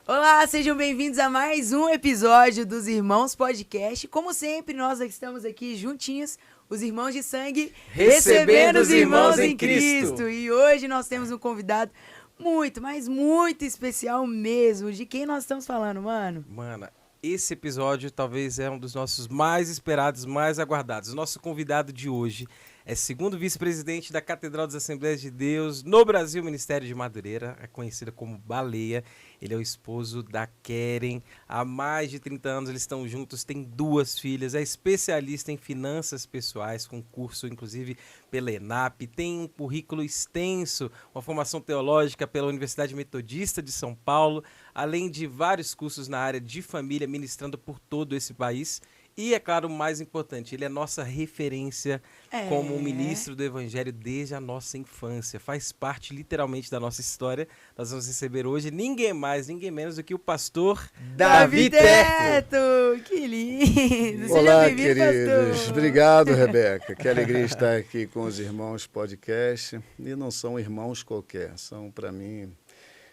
Olá, sejam bem-vindos a mais um episódio dos Irmãos Podcast. Como sempre, nós estamos aqui juntinhos, os irmãos de sangue, recebendo os irmãos em Cristo. E hoje nós temos um convidado muito, mas muito especial mesmo. De quem nós estamos falando, mano? Mano, esse episódio talvez é um dos nossos mais esperados, mais aguardados. O nosso convidado de hoje é segundo vice-presidente da Catedral das Assembleias de Deus no Brasil, Ministério de Madureira, é conhecida como Baleia. Ele é o esposo da Keren. Há mais de 30 anos eles estão juntos, têm 2 filhas, é especialista em finanças pessoais, com curso inclusive pela ENAP, tem um currículo extenso, uma formação teológica pela Universidade Metodista de São Paulo, além de vários cursos na área de família, ministrando por todo esse país. E, é claro, o mais importante, ele é nossa referência como ministro do Evangelho desde a nossa infância. Faz parte, literalmente, da nossa história. Nós vamos receber hoje ninguém mais, ninguém menos do que o pastor Davi Teto. Que lindo! Olá, Seja bem-vindo, queridos. pastor. Obrigado, Rebeca. Que alegria estar aqui com os irmãos podcast. E não são irmãos qualquer, são, para mim...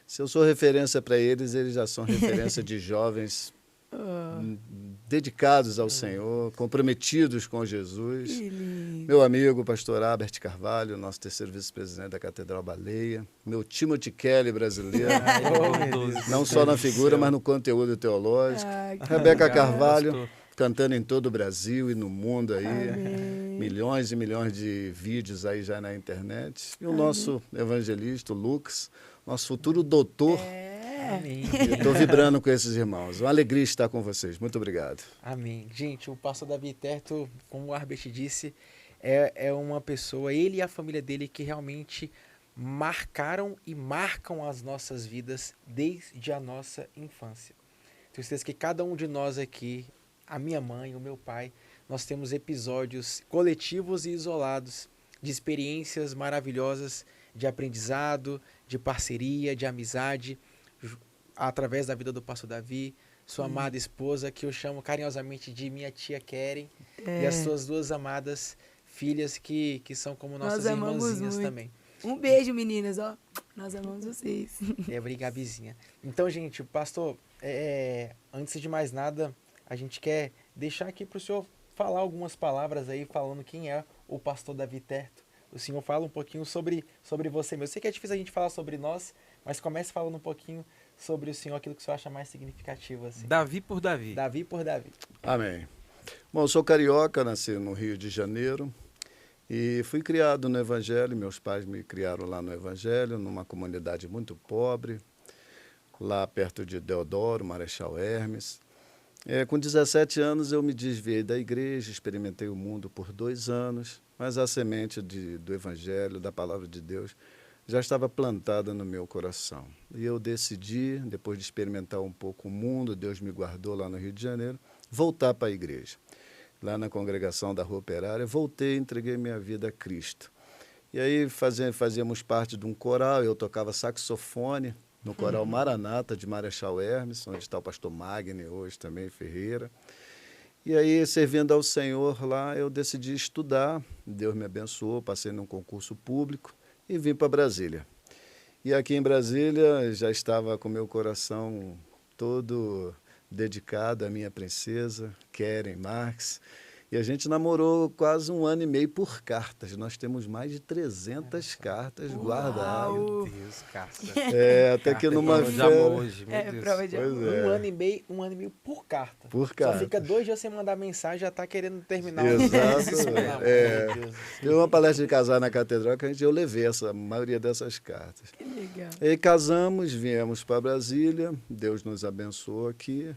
Se eu sou referência para eles, eles já são referência de jovens dedicados ao Senhor, comprometidos com Jesus. Meu amigo, pastor Albert Carvalho, nosso terceiro vice-presidente da Catedral Baleia. Meu Timothy Kelly brasileiro, não só na figura, mas no conteúdo teológico. Rebeca Carvalho, cantando em todo o Brasil e no mundo aí. Amém. Milhões e milhões de vídeos aí já na internet. E o nosso evangelista, o Lucas, nosso futuro doutor. Amém. Eu estou vibrando com esses irmãos. Uma alegria estar com vocês. Muito obrigado. Amém. Gente, o pastor Davi Teto, como o Arbet disse, é uma pessoa, ele e a família dele, que realmente marcaram e marcam as nossas vidas desde a nossa infância. Tenho certeza que cada um de nós aqui, a minha mãe, o meu pai, nós temos episódios coletivos e isolados de experiências maravilhosas de aprendizado, de parceria, de amizade, através da vida do pastor Davi, sua amada esposa, que eu chamo carinhosamente de minha tia Keren, e as suas 2 amadas filhas, que são como nossas irmãzinhas também. Um beijo, meninas, ó. Nós amamos vocês. Obrigado, vizinha. Então, gente, pastor, antes de mais nada, a gente quer deixar aqui para o senhor falar algumas palavras aí, falando quem é o pastor Davi Teto. O senhor fala um pouquinho sobre você mesmo. Eu sei que é difícil a gente falar sobre nós, mas comece falando um pouquinho sobre o senhor, aquilo que o senhor acha mais significativo. Assim. Davi por Davi. Davi por Davi. Amém. Bom, eu sou carioca, nasci no Rio de Janeiro e fui criado no Evangelho. Meus pais me criaram lá no Evangelho, numa comunidade muito pobre, lá perto de Deodoro, Marechal Hermes. Com 17 anos eu me desviei da igreja, experimentei o mundo por 2 anos, mas a semente do Evangelho, da Palavra de Deus, já estava plantada no meu coração. E eu decidi, depois de experimentar um pouco o mundo, Deus me guardou lá no Rio de Janeiro, voltar para a igreja. Lá na congregação da Rua Operária, voltei e entreguei minha vida a Cristo. E aí fazíamos parte de um coral, eu tocava saxofone, no coral Maranata, de Marechal Hermes, onde está o pastor Magni hoje também, Ferreira. E aí, servindo ao Senhor lá, eu decidi estudar, Deus me abençoou, passei num concurso público e vim para Brasília. E aqui em Brasília, já estava com meu coração todo dedicado à minha princesa, Keren Marques. E a gente namorou quase 1 ano e meio por cartas. Nós temos mais de 300 cartas guardadas. Meu Deus, carta. Até que numa Prova de amor hoje, meu Deus. Prova de amor. Pois é. 1 ano e meio por carta. Por carta. Só fica 2 dias sem mandar mensagem, já tá querendo terminar. Exato. Meu Deus. Deu uma palestra de casar na catedral que eu levei a maioria dessas cartas. Que legal. E casamos, viemos para Brasília, Deus nos abençoou aqui.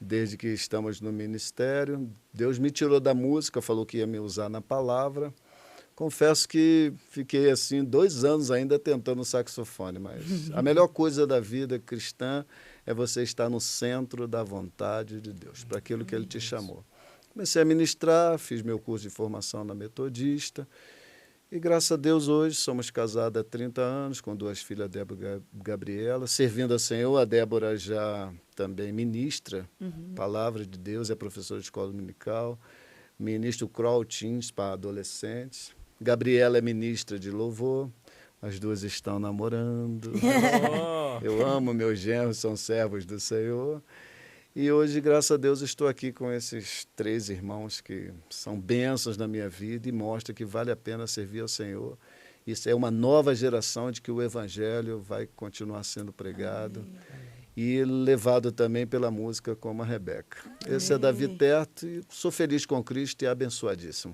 Desde que estamos no ministério, Deus me tirou da música, falou que ia me usar na palavra. Confesso que fiquei assim 2 anos ainda tentando saxofone, mas a melhor coisa da vida cristã é você estar no centro da vontade de Deus, para aquilo que Ele te chamou. Comecei a ministrar, fiz meu curso de formação na Metodista e, graças a Deus, hoje somos casados há 30 anos, com 2 filhas, Débora e Gabriela, servindo ao Senhor. A Débora já também ministra Palavra de Deus, é professora de escola dominical, ministra o Crawl Teens para adolescentes. Gabriela é ministra de louvor, as 2 estão namorando. Eu amo meus genros, são servos do Senhor. E hoje, graças a Deus, estou aqui com esses 3 irmãos que são bênçãos na minha vida e mostram que vale a pena servir ao Senhor. Isso é uma nova geração de que o Evangelho vai continuar sendo pregado. Amém. E levado também pela música como a Rebeca. Amém. Esse é Davi Terto e sou feliz com Cristo e abençoadíssimo.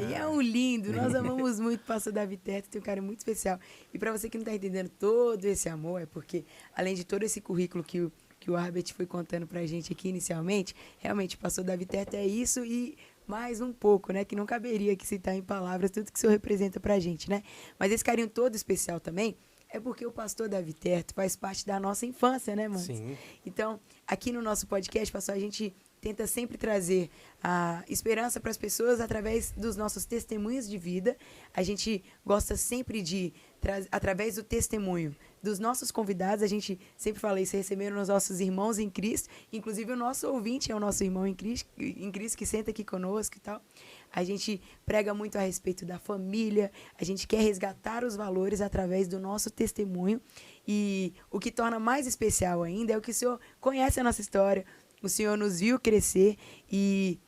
E é um lindo. Nós amamos muito o pastor Davi Terto, tem um carinho muito especial. E para você que não está entendendo todo esse amor, é porque, além de todo esse currículo que o Arbet foi contando pra gente aqui inicialmente, realmente o pastor Davi Terto é isso e mais um pouco, né? Que não caberia aqui citar em palavras tudo que o senhor representa pra gente, né? Mas esse carinho todo especial também é porque o pastor Davi Terto faz parte da nossa infância, né, mano? Sim. Então, aqui no nosso podcast, pastor, a gente tenta sempre trazer a esperança para as pessoas através dos nossos testemunhos de vida. A gente gosta sempre de, através do testemunho dos nossos convidados, a gente sempre fala isso, receberam os nossos irmãos em Cristo, inclusive o nosso ouvinte é o nosso irmão em Cristo que senta aqui conosco e tal. A gente prega muito a respeito da família, a gente quer resgatar os valores através do nosso testemunho e o que torna mais especial ainda é o que o senhor conhece a nossa história, o senhor nos viu crescer e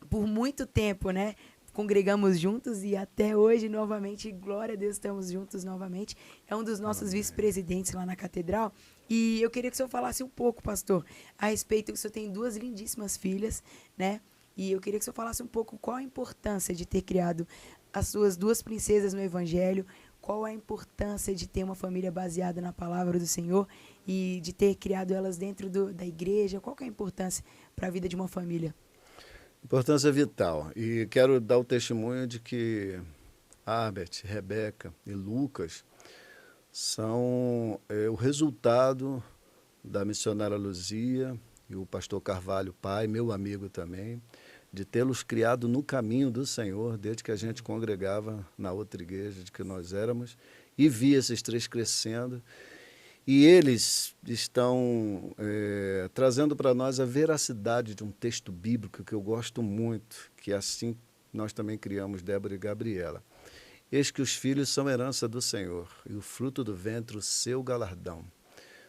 por muito tempo, né, congregamos juntos e até hoje, novamente, glória a Deus, estamos juntos novamente. É um dos nossos vice-presidentes lá na catedral. E eu queria que o senhor falasse um pouco, pastor, a respeito, o senhor tem 2 lindíssimas filhas, né? E eu queria que o senhor falasse um pouco qual a importância de ter criado as suas 2 princesas no Evangelho, qual a importância de ter uma família baseada na palavra do Senhor e de ter criado elas dentro da igreja, qual que é a importância para a vida de uma família? Importância vital. E quero dar o testemunho de que Arbet, Rebeca e Lucas são o resultado da missionária Luzia e o pastor Carvalho pai, meu amigo também, de tê-los criado no caminho do Senhor, desde que a gente congregava na outra igreja de que nós éramos, e vi esses 3 crescendo. E eles estão trazendo para nós a veracidade de um texto bíblico que eu gosto muito, que assim nós também criamos Débora e Gabriela. Eis que os filhos são herança do Senhor, e o fruto do ventre o seu galardão.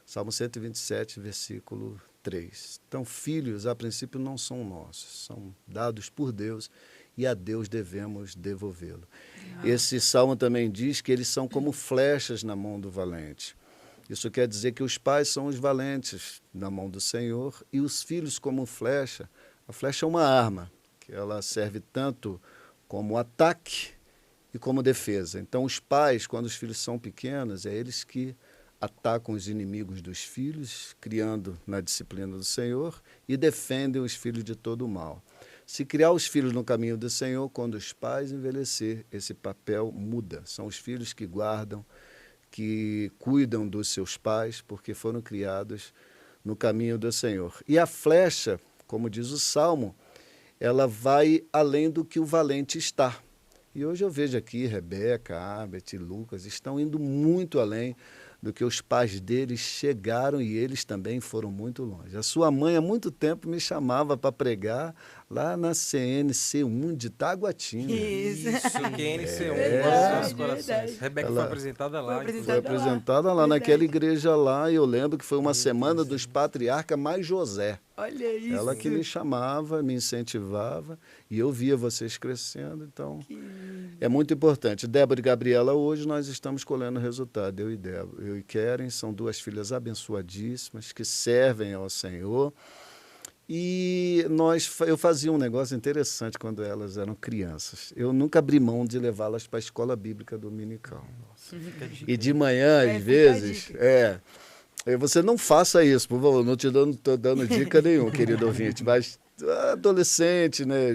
Salmo 127, versículo 3. Então, filhos, a princípio, não são nossos, são dados por Deus, e a Deus devemos devolvê-lo. Esse salmo também diz que eles são como flechas na mão do valente. Isso quer dizer que os pais são os valentes na mão do Senhor e os filhos, como flecha, A flecha é uma arma, que ela serve tanto como ataque e como defesa. Então, os pais, quando os filhos são pequenos, é eles que atacam os inimigos dos filhos, criando na disciplina do Senhor, e defendem os filhos de todo o mal. Se criar os filhos no caminho do Senhor, quando os pais envelhecer, esse papel muda. São os filhos que guardam, que cuidam dos seus pais, porque foram criados no caminho do Senhor. E a flecha, como diz o Salmo, ela vai além do que o valente está. E hoje eu vejo aqui Rebeca, Abet e Lucas estão indo muito além do que os pais deles chegaram, e eles também foram muito longe. A sua mãe há muito tempo me chamava para pregar lá na CNC1 de Taguatinga. Isso, QNC1, Verdade, nossos corações. verdade. Rebeca foi apresentada lá. Foi apresentada lá Verdade. naquela igreja lá, e eu lembro que foi uma semana dos patriarcas mais José. Olha isso. Ela que me chamava, me incentivava, e eu via vocês crescendo, então é muito importante. Débora e Gabriela, hoje nós estamos colhendo resultado, eu e Débora. Eu e Keren, são duas filhas abençoadíssimas, que servem ao Senhor. E eu fazia um negócio interessante quando elas eram crianças. Eu nunca abri mão de levá-las para a escola bíblica dominical. Nossa, fica a dica. E de manhã, às vezes, você não faça isso, por favor, não estou dando dica nenhuma, querido ouvinte, mas adolescente, né,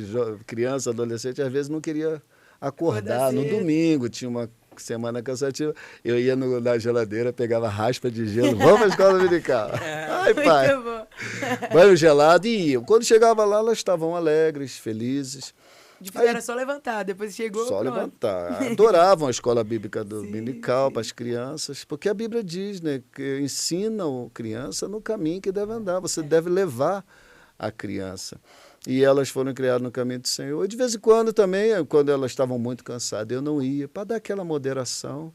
criança, adolescente, às vezes não queria acordar no domingo, tinha uma semana cansativa, eu ia na geladeira, pegava raspa de gelo, vamos para a escola dominical. Ai, pai, banho gelado, e ia. Quando chegava lá, elas estavam alegres, felizes. Era só levantar, depois chegou. Só pronto. levantar. Adoravam a escola bíblica dominical para as crianças, porque a Bíblia diz, né, que ensina a criança no caminho que deve andar. Você deve levar a criança. E elas foram criadas no caminho do Senhor. E de vez em quando também, quando elas estavam muito cansadas, eu não ia, para dar aquela moderação,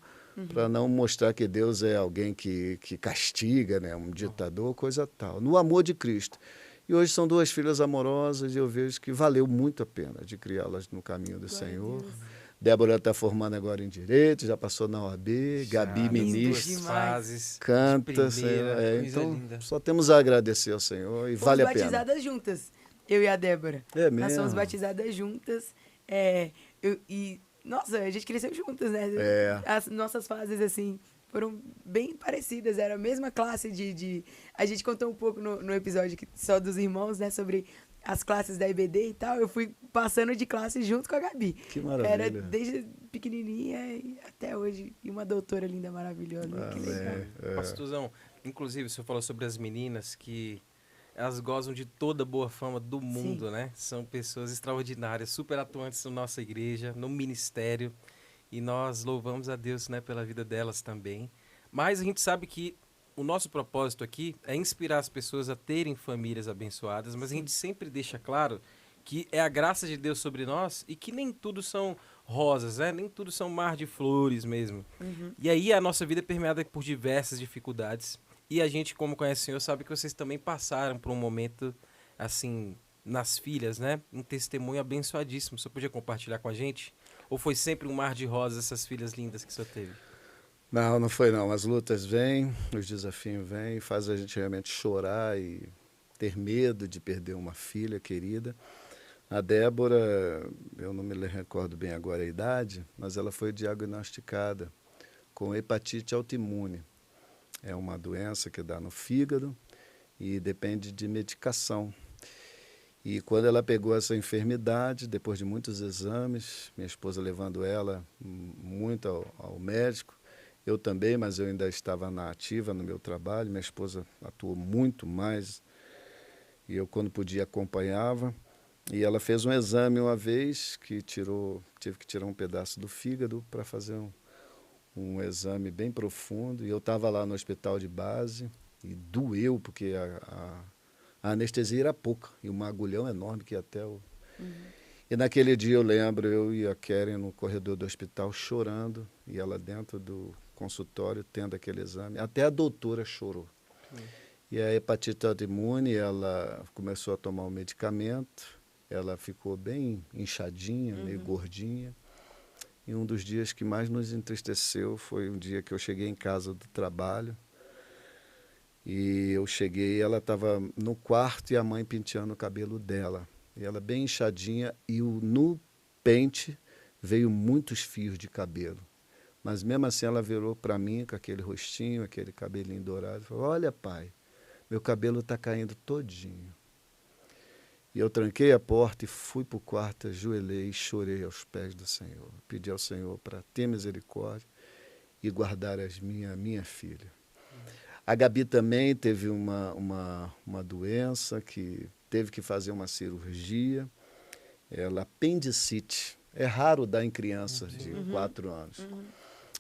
para não mostrar que Deus é alguém que castiga, né, um ditador, coisa tal. No amor de Cristo. E hoje são duas filhas amorosas, e eu vejo que valeu muito a pena de criá-las no caminho do Senhor. Débora está formando agora em Direito, já passou na OAB, Gabi, ministra, fases, canta. Então, só temos a agradecer ao Senhor, e vale a pena. Fomos batizadas juntas, eu e a Débora. É Nós mesmo? somos batizadas juntas. Nossa, a gente cresceu juntas, né? As nossas fases, assim, foram bem parecidas. Era a mesma classe A gente contou um pouco no episódio só dos irmãos, né? Sobre as classes da IBD e tal. Eu fui passando de classe junto com a Gabi. Que maravilha. Era desde pequenininha e até hoje. E uma doutora linda, maravilhosa. Que legal. Pastorzão, inclusive, o senhor falou sobre as meninas que elas gozam de toda a boa fama do mundo, né? São pessoas extraordinárias, super atuantes na nossa igreja, no ministério. E nós louvamos a Deus, né, pela vida delas também. Mas a gente sabe que o nosso propósito aqui é inspirar as pessoas a terem famílias abençoadas, mas a gente sempre deixa claro que é a graça de Deus sobre nós e que nem tudo são rosas, né? Nem tudo são mar de flores mesmo. E aí a nossa vida é permeada por diversas dificuldades. E a gente, como conhece o Senhor, sabe que vocês também passaram por um momento, assim, nas filhas, né? Um testemunho abençoadíssimo. Você podia compartilhar com a gente? Ou foi sempre um mar de rosas essas filhas lindas que o senhor teve? Não, não foi não. As lutas vêm, os desafios vêm, faz a gente realmente chorar e ter medo de perder uma filha querida. A Débora, eu não me recordo bem agora a idade, mas ela foi diagnosticada com hepatite autoimune. É uma doença que dá no fígado e depende de medicação. E quando ela pegou essa enfermidade, depois de muitos exames, minha esposa levando ela muito ao médico, eu também, mas eu ainda estava na ativa no meu trabalho, minha esposa atuou muito mais, e eu, quando podia, acompanhava. E ela fez um exame uma vez, tive que tirar um pedaço do fígado para fazer um exame bem profundo, e eu estava lá no hospital de base, e doeu, porque a anestesia era pouca, e um agulhão enorme que ia até o... E naquele dia eu lembro, eu e a Keren no corredor do hospital chorando, e ela dentro do consultório tendo aquele exame. Até a doutora chorou. E a hepatite autoimune, ela começou a tomar o medicamento, ela ficou bem inchadinha, meio gordinha. E um dos dias que mais nos entristeceu foi um dia que eu cheguei em casa do trabalho, E eu cheguei, ela estava no quarto e a mãe penteando o cabelo dela. E ela bem inchadinha e no pente veio muitos fios de cabelo. Mas mesmo assim ela virou para mim com aquele rostinho, aquele cabelinho dourado, e falou: olha, pai, meu cabelo está caindo todinho. E eu tranquei a porta e fui para o quarto, ajoelhei e chorei aos pés do Senhor. Pedi ao Senhor para ter misericórdia e guardar minha filha. A Gabi também teve uma doença que teve que fazer uma cirurgia. Ela apendicite. É raro dar em criança de 4 anos.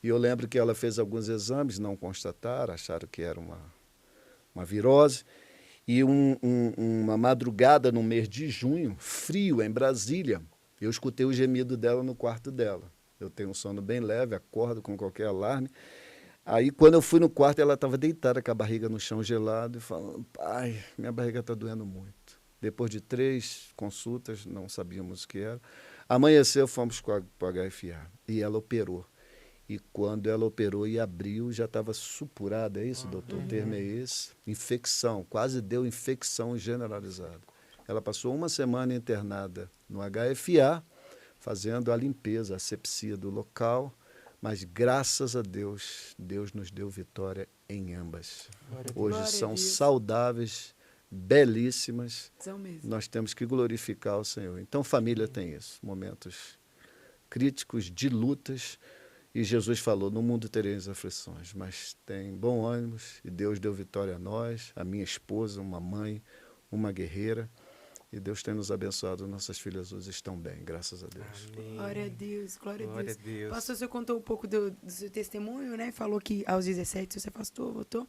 E eu lembro que ela fez alguns exames, não constataram, acharam que era uma virose. E uma madrugada no mês de junho, frio, em Brasília, eu escutei o gemido dela no quarto dela. Eu tenho um sono bem leve, acordo com qualquer alarme. Aí, quando eu fui no quarto, ela estava deitada com a barriga no chão gelado e falando: pai, minha barriga está doendo muito. Depois de 3 consultas, não sabíamos o que era. Amanheceu, fomos para o HFA e ela operou. E quando ela operou e abriu, já estava supurada, é isso, doutor? O termo é esse? Infecção, quase deu infecção generalizada. Ela passou 1 semana internada no HFA, fazendo a limpeza, a asepsia do local, mas graças a Deus, Deus nos deu vitória em ambas. Hoje são saudáveis, belíssimas. São mesmo. Nós temos que glorificar o Senhor. Então, família tem isso, momentos críticos, de lutas. E Jesus falou: no mundo tereis aflições, mas tem bom ânimo, e Deus deu vitória a nós, a minha esposa, uma mãe, uma guerreira. E Deus tem nos abençoado, nossas filhas hoje estão bem, graças a Deus. Amém. Glória a Deus, glória a Glória Deus. a Deus. Pastor, você contou um pouco do seu testemunho, né? Falou que aos 17 você afastou, voltou.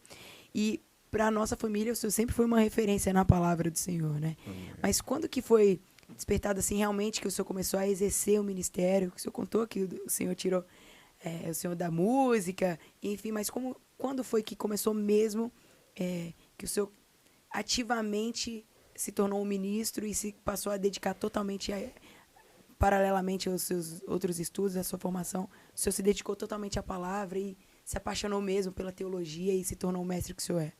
E para a nossa família, o senhor sempre foi uma referência na palavra do Senhor, né? Amém. Mas quando que foi despertado assim realmente que o senhor começou a exercer o ministério? Que o senhor contou que o senhor tirou o senhor da música, enfim, mas quando foi que começou mesmo que o senhor ativamente se tornou um ministro e se passou a dedicar totalmente, paralelamente aos seus outros estudos, à sua formação, o senhor se dedicou totalmente à palavra e se apaixonou mesmo pela teologia e se tornou o mestre que o senhor é?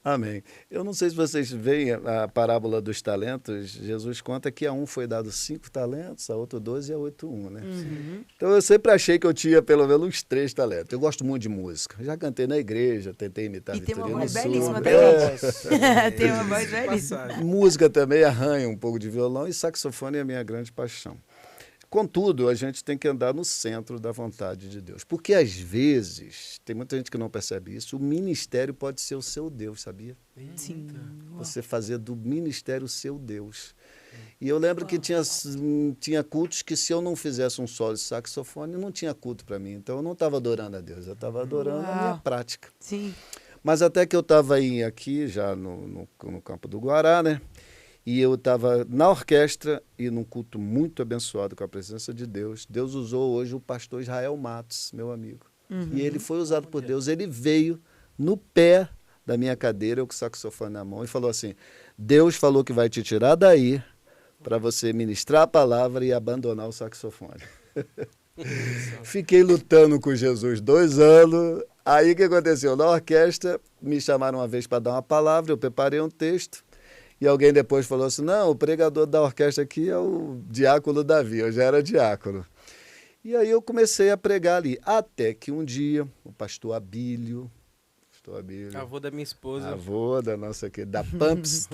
Amém. Eu não sei se vocês veem a parábola dos talentos. Jesus conta que a um foi dado 5 talentos, a outro 2 e a outro 1, né? Então eu sempre achei que eu tinha pelo menos uns 3 talentos. Eu gosto muito de música. Já cantei na igreja, tentei imitar E tem uma Vitorino voz Sul. belíssima também. Tem uma voz belíssima. Música também, arranho um pouco de violão, e saxofone é a minha grande paixão. Contudo, a gente tem que andar no centro da vontade de Deus. Porque, às vezes, tem muita gente que não percebe isso, o ministério pode ser o seu Deus, sabia? Sim. Você fazer do ministério o seu Deus. E eu lembro que tinha cultos que, se eu não fizesse um solo de saxofone, não tinha culto para mim. Então, eu não estava adorando a Deus, eu estava adorando a minha prática. Sim. Mas até que eu estava aqui, já no campo do Guará, né? E eu estava na orquestra e num culto muito abençoado com a presença de Deus. Deus usou hoje o pastor Israel Matos, meu amigo. E ele foi usado por Deus. Ele veio no pé da minha cadeira, eu com o saxofone na mão, e falou assim: Deus falou que vai te tirar daí para você ministrar a palavra e abandonar o saxofone. Fiquei lutando com Jesus 2 anos. Aí o que aconteceu? Na orquestra, me chamaram uma vez para dar uma palavra, eu preparei um texto. E alguém depois falou assim: não, o pregador da orquestra aqui é o diácono Davi. Eu já era diácono. E aí eu comecei a pregar ali. Até que um dia, o pastor Abílio, avô da minha esposa. avô da nossa da Pamps,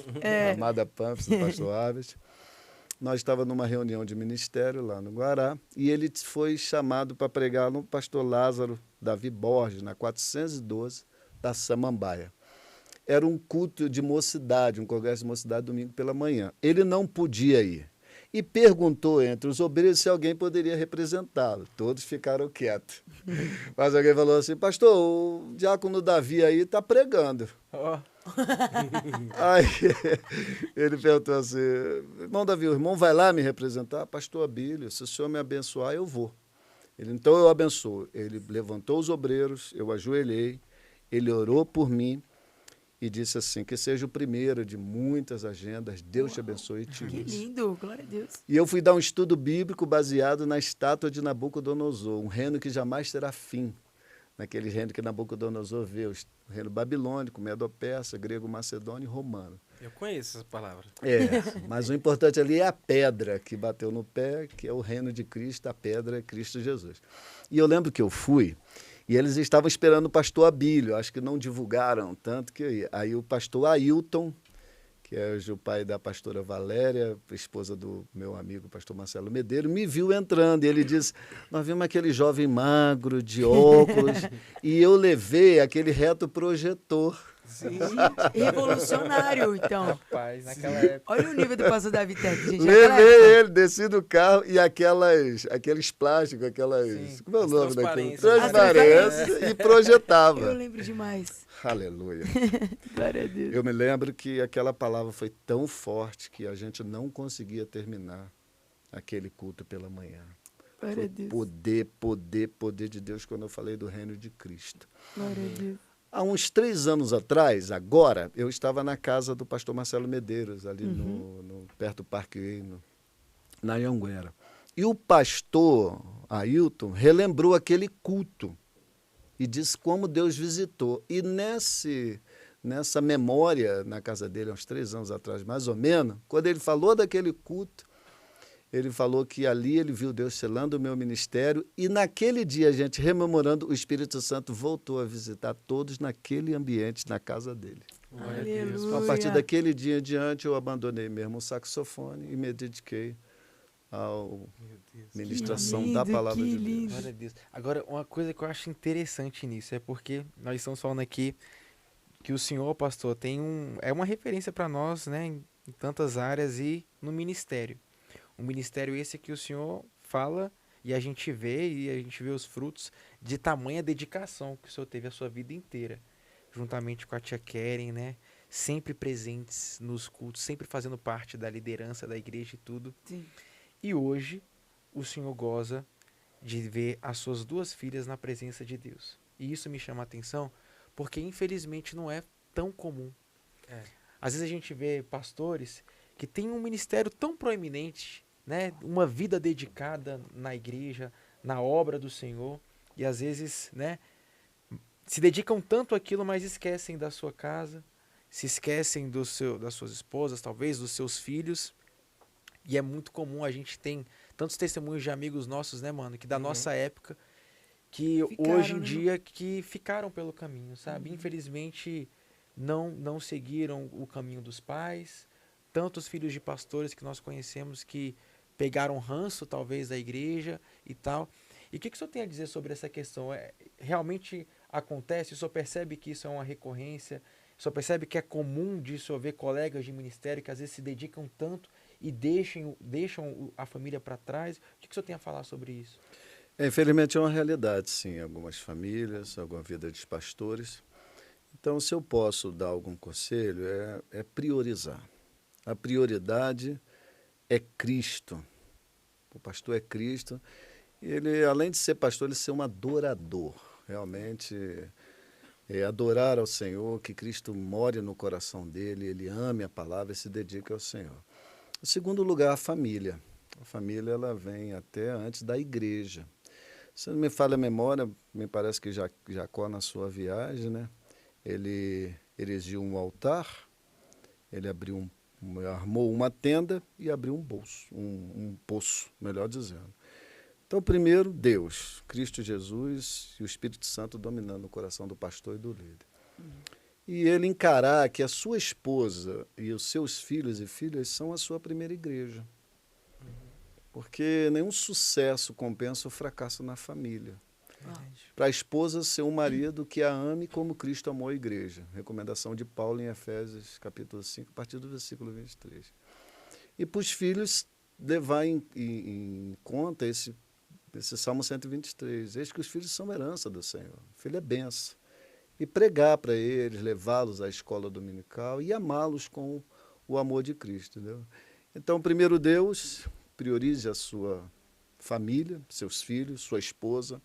amada Pamps, do pastor Aves, nós estávamos numa reunião de ministério lá no Guará, e ele foi chamado para pregar no pastor Lázaro Davi Borges, na 412 da Samambaia. Era um culto de mocidade, um congresso de mocidade, domingo pela manhã. Ele não podia ir. E perguntou entre os obreiros se alguém poderia representá-lo. Todos ficaram quietos. Mas alguém falou assim: pastor, o diácono Davi aí está pregando. Oh. Aí ele perguntou assim: irmão Davi, o irmão vai lá me representar? Pastor Abílio, se o senhor me abençoar, eu vou. Ele: então eu abençoo. Ele levantou os obreiros, eu ajoelhei, ele orou por mim e disse assim: que seja o primeiro de muitas agendas, Deus te abençoe e te use. Que lindo, glória a Deus. E eu fui dar um estudo bíblico baseado na estátua de Nabucodonosor, um reino que jamais terá fim. naquele reino que Nabucodonosor vê, o reino babilônico, medo-persa, grego, macedônio e romano. Eu conheço essa palavra. Mas o importante ali é a pedra que bateu no pé, que é o reino de Cristo, a pedra é Cristo Jesus. E eu lembro que eu fui, e eles estavam esperando o pastor Abílio, acho que não divulgaram tanto que eu ia. Aí o pastor Ailton, que é hoje o pai da pastora Valéria, esposa do meu amigo pastor Marcelo Medeiro, me viu entrando e ele disse, nós vimos aquele jovem magro, de óculos, e eu levei aquele reto projetor. Sim, revolucionário, então. Rapaz, naquela época. Olha o nível do pastor Davi Tech, gente. Levei ele, desci do carro e aqueles plásticos, Sim. como é o nome daquilo? Transparências. Transparência, e projetava. Eu lembro demais. Aleluia. Glória a Deus. Eu me lembro que aquela palavra foi tão forte que a gente não conseguia terminar aquele culto pela manhã. Glória a Deus. Poder de Deus quando eu falei do reino de Cristo. Glória a Deus. Há uns 3 anos atrás, agora, eu estava na casa do pastor Marcelo Medeiros, ali perto do Parque, na Anhanguera. E o pastor Ailton relembrou aquele culto e disse como Deus visitou. E nessa memória, na casa dele, há uns 3 anos atrás, mais ou menos, quando ele falou daquele culto, ele falou que ali ele viu Deus selando o meu ministério e naquele dia, gente, rememorando, o Espírito Santo voltou a visitar todos naquele ambiente, na casa dele. Aleluia. A partir daquele dia em diante, eu abandonei mesmo o saxofone e me dediquei à ministração lindo, da palavra que de Deus. lindo. Glória a Deus. Agora, uma coisa que eu acho interessante nisso é porque nós estamos falando aqui que o senhor, pastor, é uma referência para nós, né, em tantas áreas e no ministério. Um ministério esse que o senhor fala e a gente vê os frutos de tamanha dedicação que o senhor teve a sua vida inteira, juntamente com a tia Keren, né? Sempre presentes nos cultos, sempre fazendo parte da liderança da igreja e tudo. Sim. E hoje o senhor goza de ver as suas 2 filhas na presença de Deus. E isso me chama a atenção porque infelizmente não é tão comum. Às vezes a gente vê pastores que têm um ministério tão proeminente, né, uma vida dedicada na igreja, na obra do Senhor, e às vezes, né, se dedicam tanto àquilo, mas esquecem da sua casa, se esquecem das suas esposas, talvez, dos seus filhos, e é muito comum, a gente tem tantos testemunhos de amigos nossos, né, mano, que da nossa época, que hoje em dia que ficaram pelo caminho, sabe? Infelizmente, não seguiram o caminho dos pais, tantos filhos de pastores que nós conhecemos que pegaram ranço, talvez, da igreja e tal. E o que o senhor tem a dizer sobre essa questão? Realmente acontece? O senhor percebe que isso é uma recorrência? O senhor percebe que é comum de o senhor ver colegas de ministério que às vezes se dedicam tanto e deixam a família para trás? O que o senhor tem a falar sobre isso? Infelizmente é uma realidade, sim, algumas famílias, alguma vida de pastores. Então, se eu posso dar algum conselho, é priorizar. A prioridade é Cristo. O pastor é Cristo. Ele, além de ser pastor, ele ser um adorador. Realmente, adorar ao Senhor, que Cristo more no coração dele, ele ame a palavra e se dedique ao Senhor. Em segundo lugar, a família. A família ela vem até antes da igreja. Se não me falha a memória, me parece que Jacó, na sua viagem, né, ele erigiu um altar, ele armou uma tenda e abriu um poço, melhor dizendo. Então, primeiro, Deus, Cristo Jesus e o Espírito Santo dominando o coração do pastor e do líder. E ele encarar que a sua esposa e os seus filhos e filhas são a sua primeira igreja. Porque nenhum sucesso compensa o fracasso na família. Para a esposa ser um marido que a ame como Cristo amou a igreja. Recomendação de Paulo em Efésios, capítulo 5, a partir do versículo 23. E para os filhos levar em conta esse Salmo 123. Eis que os filhos são herança do Senhor. O filho é benção. E pregar para eles, levá-los à escola dominical e amá-los com o amor de Cristo. Entendeu? Então, primeiro Deus, priorize a sua família, seus filhos, sua esposa.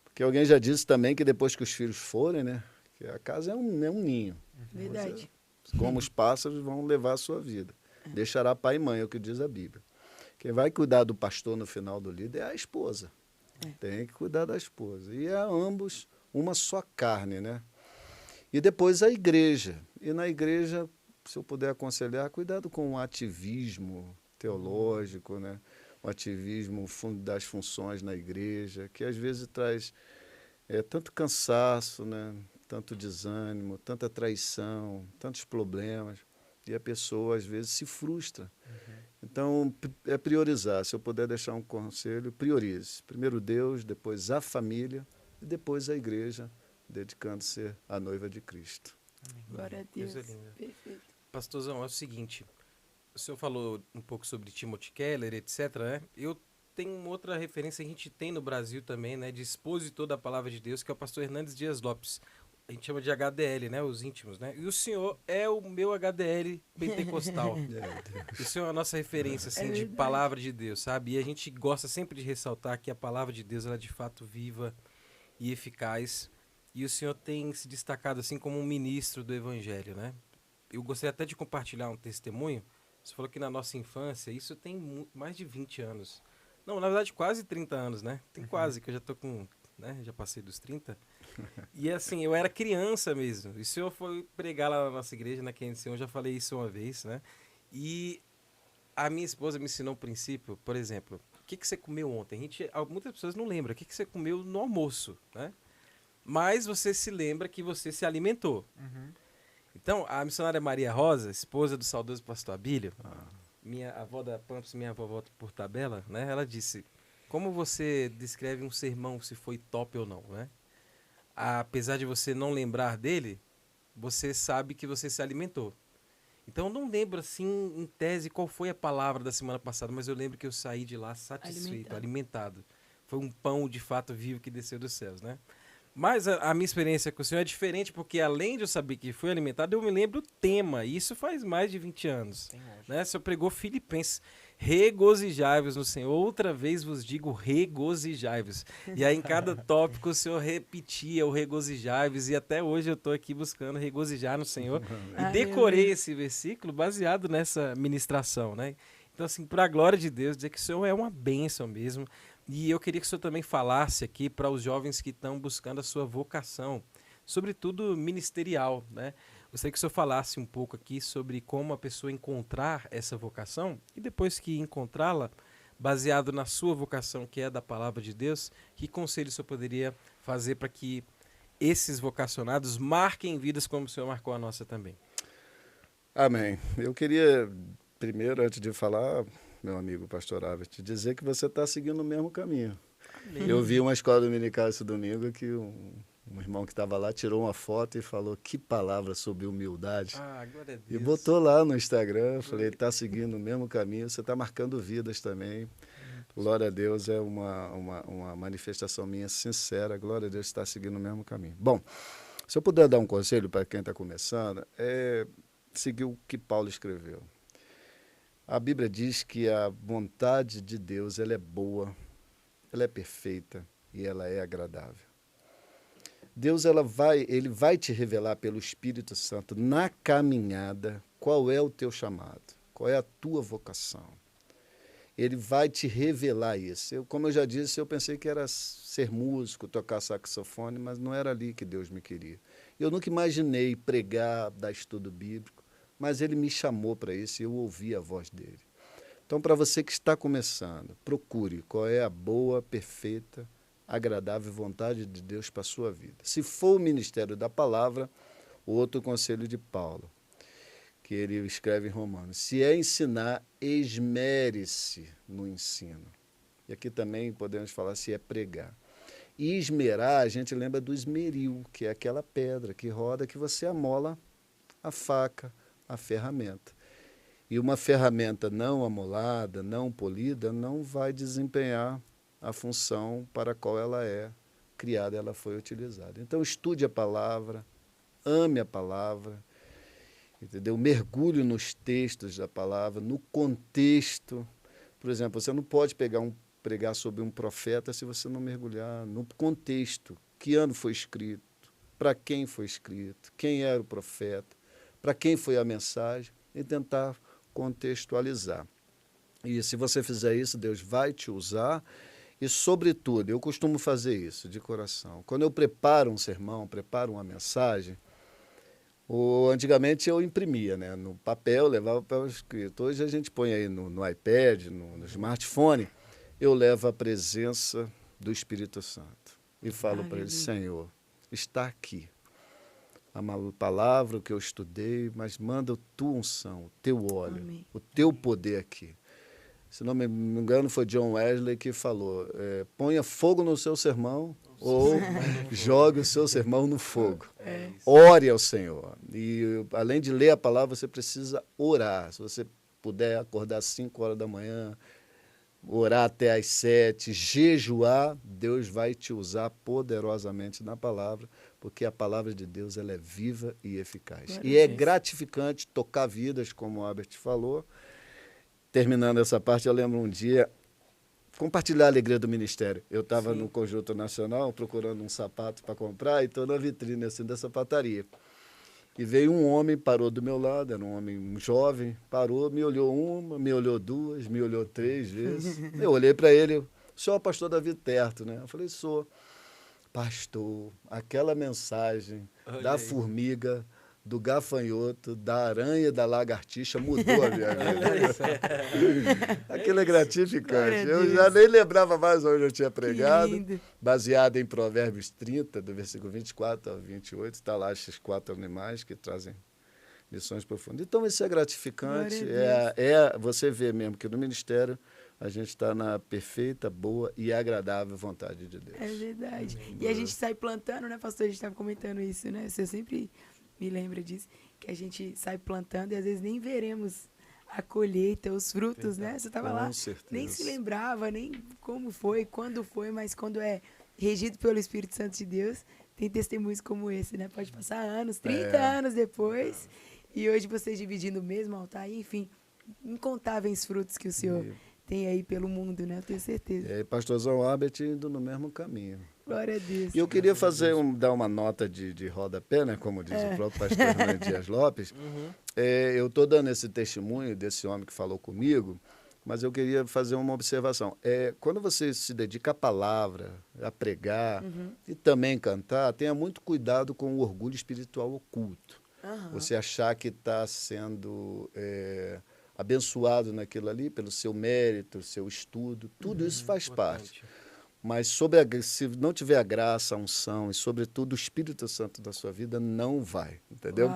Porque alguém já disse também que depois que os filhos forem, né, que a casa é um ninho. Verdade. Como os pássaros vão levar a sua vida. Deixará pai e mãe, é o que diz a Bíblia. Quem vai cuidar do pastor no final do líder é a esposa. Tem que cuidar da esposa. E a ambos uma só carne, né? E depois a igreja. E na igreja, se eu puder aconselhar, cuidado com o ativismo teológico, né? O ativismo das funções na igreja, que às vezes traz tanto cansaço, né? Tanto desânimo, tanta traição, tantos problemas, e a pessoa às vezes se frustra. Então, é priorizar. Se eu puder deixar um conselho, priorize. Primeiro Deus, depois a família e depois a igreja, dedicando-se à noiva de Cristo. Glória a Deus. Coisa linda. Perfeito. Pastorzão, é o seguinte, o senhor falou um pouco sobre Timothy Keller, etc., né? Eu tenho uma outra referência que a gente tem no Brasil também, né, de expositor da palavra de Deus, que é o pastor Hernandes Dias Lopes. A gente chama de HDL, né, os íntimos, né? E o senhor é o meu HDL pentecostal. O senhor é a nossa referência, assim, de palavra de Deus, sabe? E a gente gosta sempre de ressaltar que a palavra de Deus, ela é de fato viva e eficaz. E o senhor tem se destacado, assim, como um ministro do evangelho, né? Eu gostaria até de compartilhar um testemunho. Você falou que na nossa infância, isso tem mais de 20 anos. Não, na verdade, quase 30 anos, né? Tem quase, que eu já tô com, né? Já passei dos 30. E assim, eu era criança mesmo. E o senhor foi pregar lá na nossa igreja, na QNC, eu já falei isso uma vez, né? E a minha esposa me ensinou um princípio, por exemplo, o que você comeu ontem? Muitas pessoas não lembram o que você comeu no almoço, né? Mas você se lembra que você se alimentou. Então, a missionária Maria Rosa, esposa do saudoso pastor Abílio, minha avó da Pampas, minha vovó por tabela, né? Ela disse, como você descreve um sermão se foi top ou não, né? Apesar de você não lembrar dele, você sabe que você se alimentou. Então, eu não lembro, assim, em tese, qual foi a palavra da semana passada, mas eu lembro que eu saí de lá satisfeito, alimentado. Foi um pão, de fato, vivo que desceu dos céus, né? Mas a minha experiência com o senhor é diferente, porque além de eu saber que foi alimentado, eu me lembro o tema, e isso faz mais de 20 anos. Né? O senhor pregou Filipenses, regozijai-vos no Senhor, outra vez vos digo regozijai-vos. E aí em cada tópico o senhor repetia o regozijai-vos, e até hoje eu estou aqui buscando regozijar no Senhor, e decorei esse versículo baseado nessa ministração, né? Então assim, para a glória de Deus, dizer que o senhor é uma bênção mesmo. E eu queria que o senhor também falasse aqui para os jovens que estão buscando a sua vocação, sobretudo ministerial, né? Gostaria que o senhor falasse um pouco aqui sobre como a pessoa encontrar essa vocação e depois que encontrá-la, baseado na sua vocação, que é da palavra de Deus, que conselho o senhor poderia fazer para que esses vocacionados marquem vidas como o senhor marcou a nossa também? Amém. Eu queria, primeiro, antes de falar, meu amigo pastor Albert, dizer que você está seguindo o mesmo caminho. Amém. Eu vi uma escola dominical esse domingo que um irmão que estava lá tirou uma foto e falou que palavra sobre humildade. Glória a Deus. E botou lá no Instagram, falei, ele está seguindo o mesmo caminho, você está marcando vidas também. Glória a Deus, é uma manifestação minha sincera, glória a Deus, está seguindo o mesmo caminho. Bom, se eu puder dar um conselho para quem está começando, é seguir o que Paulo escreveu. A Bíblia diz que a vontade de Deus, ela é boa, ela é perfeita e ela é agradável. Deus, ele vai te revelar pelo Espírito Santo na caminhada qual é o teu chamado, qual é a tua vocação. Ele vai te revelar isso. Como eu já disse, eu pensei que era ser músico, tocar saxofone, mas não era ali que Deus me queria. Eu nunca imaginei pregar, dar estudo bíblico, mas ele me chamou para isso e eu ouvi a voz dele. Então, para você que está começando, procure qual é a boa, perfeita, agradável vontade de Deus para a sua vida. Se for o ministério da palavra, o outro conselho de Paulo, que ele escreve em Romanos, se é ensinar, esmere-se no ensino. E aqui também podemos falar se é pregar. E esmerar, a gente lembra do esmeril, que é aquela pedra que roda, que você amola a faca, a ferramenta. E uma ferramenta não amolada, não polida, não vai desempenhar a função para a qual ela é criada, ela foi utilizada. Então, estude a palavra, ame a palavra, entendeu? Mergulhe nos textos da palavra, no contexto. Por exemplo, você não pode pregar sobre um profeta se você não mergulhar no contexto. Que ano foi escrito? Para quem foi escrito? Quem era o profeta? Para quem foi a mensagem? E tentar contextualizar. E se você fizer isso, Deus vai te usar E, sobretudo, eu costumo fazer isso de coração. Quando eu preparo um sermão, preparo uma mensagem, antigamente eu imprimia, né, no papel, levava papel escrito. Hoje a gente põe aí no iPad, no smartphone. Eu levo a presença do Espírito Santo e falo para ele: Senhor, está aqui a palavra que eu estudei, mas manda a tua unção, o teu óleo, amém, o teu poder aqui. Se não me engano, foi John Wesley que falou: ponha fogo no seu sermão ou jogue o seu sermão no fogo. Ore ao Senhor. E, além de ler a palavra, você precisa orar. Se você puder acordar às 5 horas da manhã, orar até às 7, jejuar, Deus vai te usar poderosamente na palavra, porque a palavra de Deus ela é viva e eficaz. E é gratificante tocar vidas, como o Albert falou. Terminando essa parte, eu lembro um dia, compartilhar a alegria do ministério. Eu estava no Conjunto Nacional procurando um sapato para comprar e estou na vitrine assim, da sapataria. E veio um homem, parou do meu lado, era um homem jovem, parou, me olhou uma, me olhou duas, me olhou 3 vezes. Eu olhei para ele: o senhor é o pastor Davi Terto, né? Eu falei: sou. Pastor, aquela mensagem da formiga, do gafanhoto, da aranha, da lagartixa mudou a minha vida. Aquilo é gratificante. Eu já nem lembrava mais onde eu tinha pregado. Baseado em Provérbios 30, do versículo 24 ao 28. Está lá esses 4 animais que trazem lições profundas. Então, isso é gratificante. Você vê mesmo que no ministério a gente está na perfeita, boa e agradável vontade de Deus. É verdade. E a gente sai plantando, né, pastor? A gente estava comentando isso, né? Você sempre me lembra disso, que a gente sai plantando e às vezes nem veremos a colheita, os frutos, né? Você estava lá, certeza, nem se lembrava, nem como foi, quando foi, mas quando é regido pelo Espírito Santo de Deus, tem testemunhos como esse, né? Pode passar anos, 30 anos depois, e hoje vocês dividindo o mesmo altar, e, enfim, incontáveis frutos que o Senhor tem aí pelo mundo, né? Eu tenho certeza. E pastorzão Albert indo no mesmo caminho. Glória a Deus. E eu queria dar uma nota de rodapé, né, como diz o próprio pastor Hernando Dias Lopes. Eu estou dando esse testemunho desse homem que falou comigo, mas eu queria fazer uma observação. Quando você se dedica à palavra, a pregar e também cantar, tenha muito cuidado com o orgulho espiritual oculto. Você achar que está sendo abençoado naquilo ali, pelo seu mérito, seu estudo, tudo isso faz parte. Mas se não tiver a graça, a unção e, sobretudo, o Espírito Santo da sua vida, não vai, entendeu?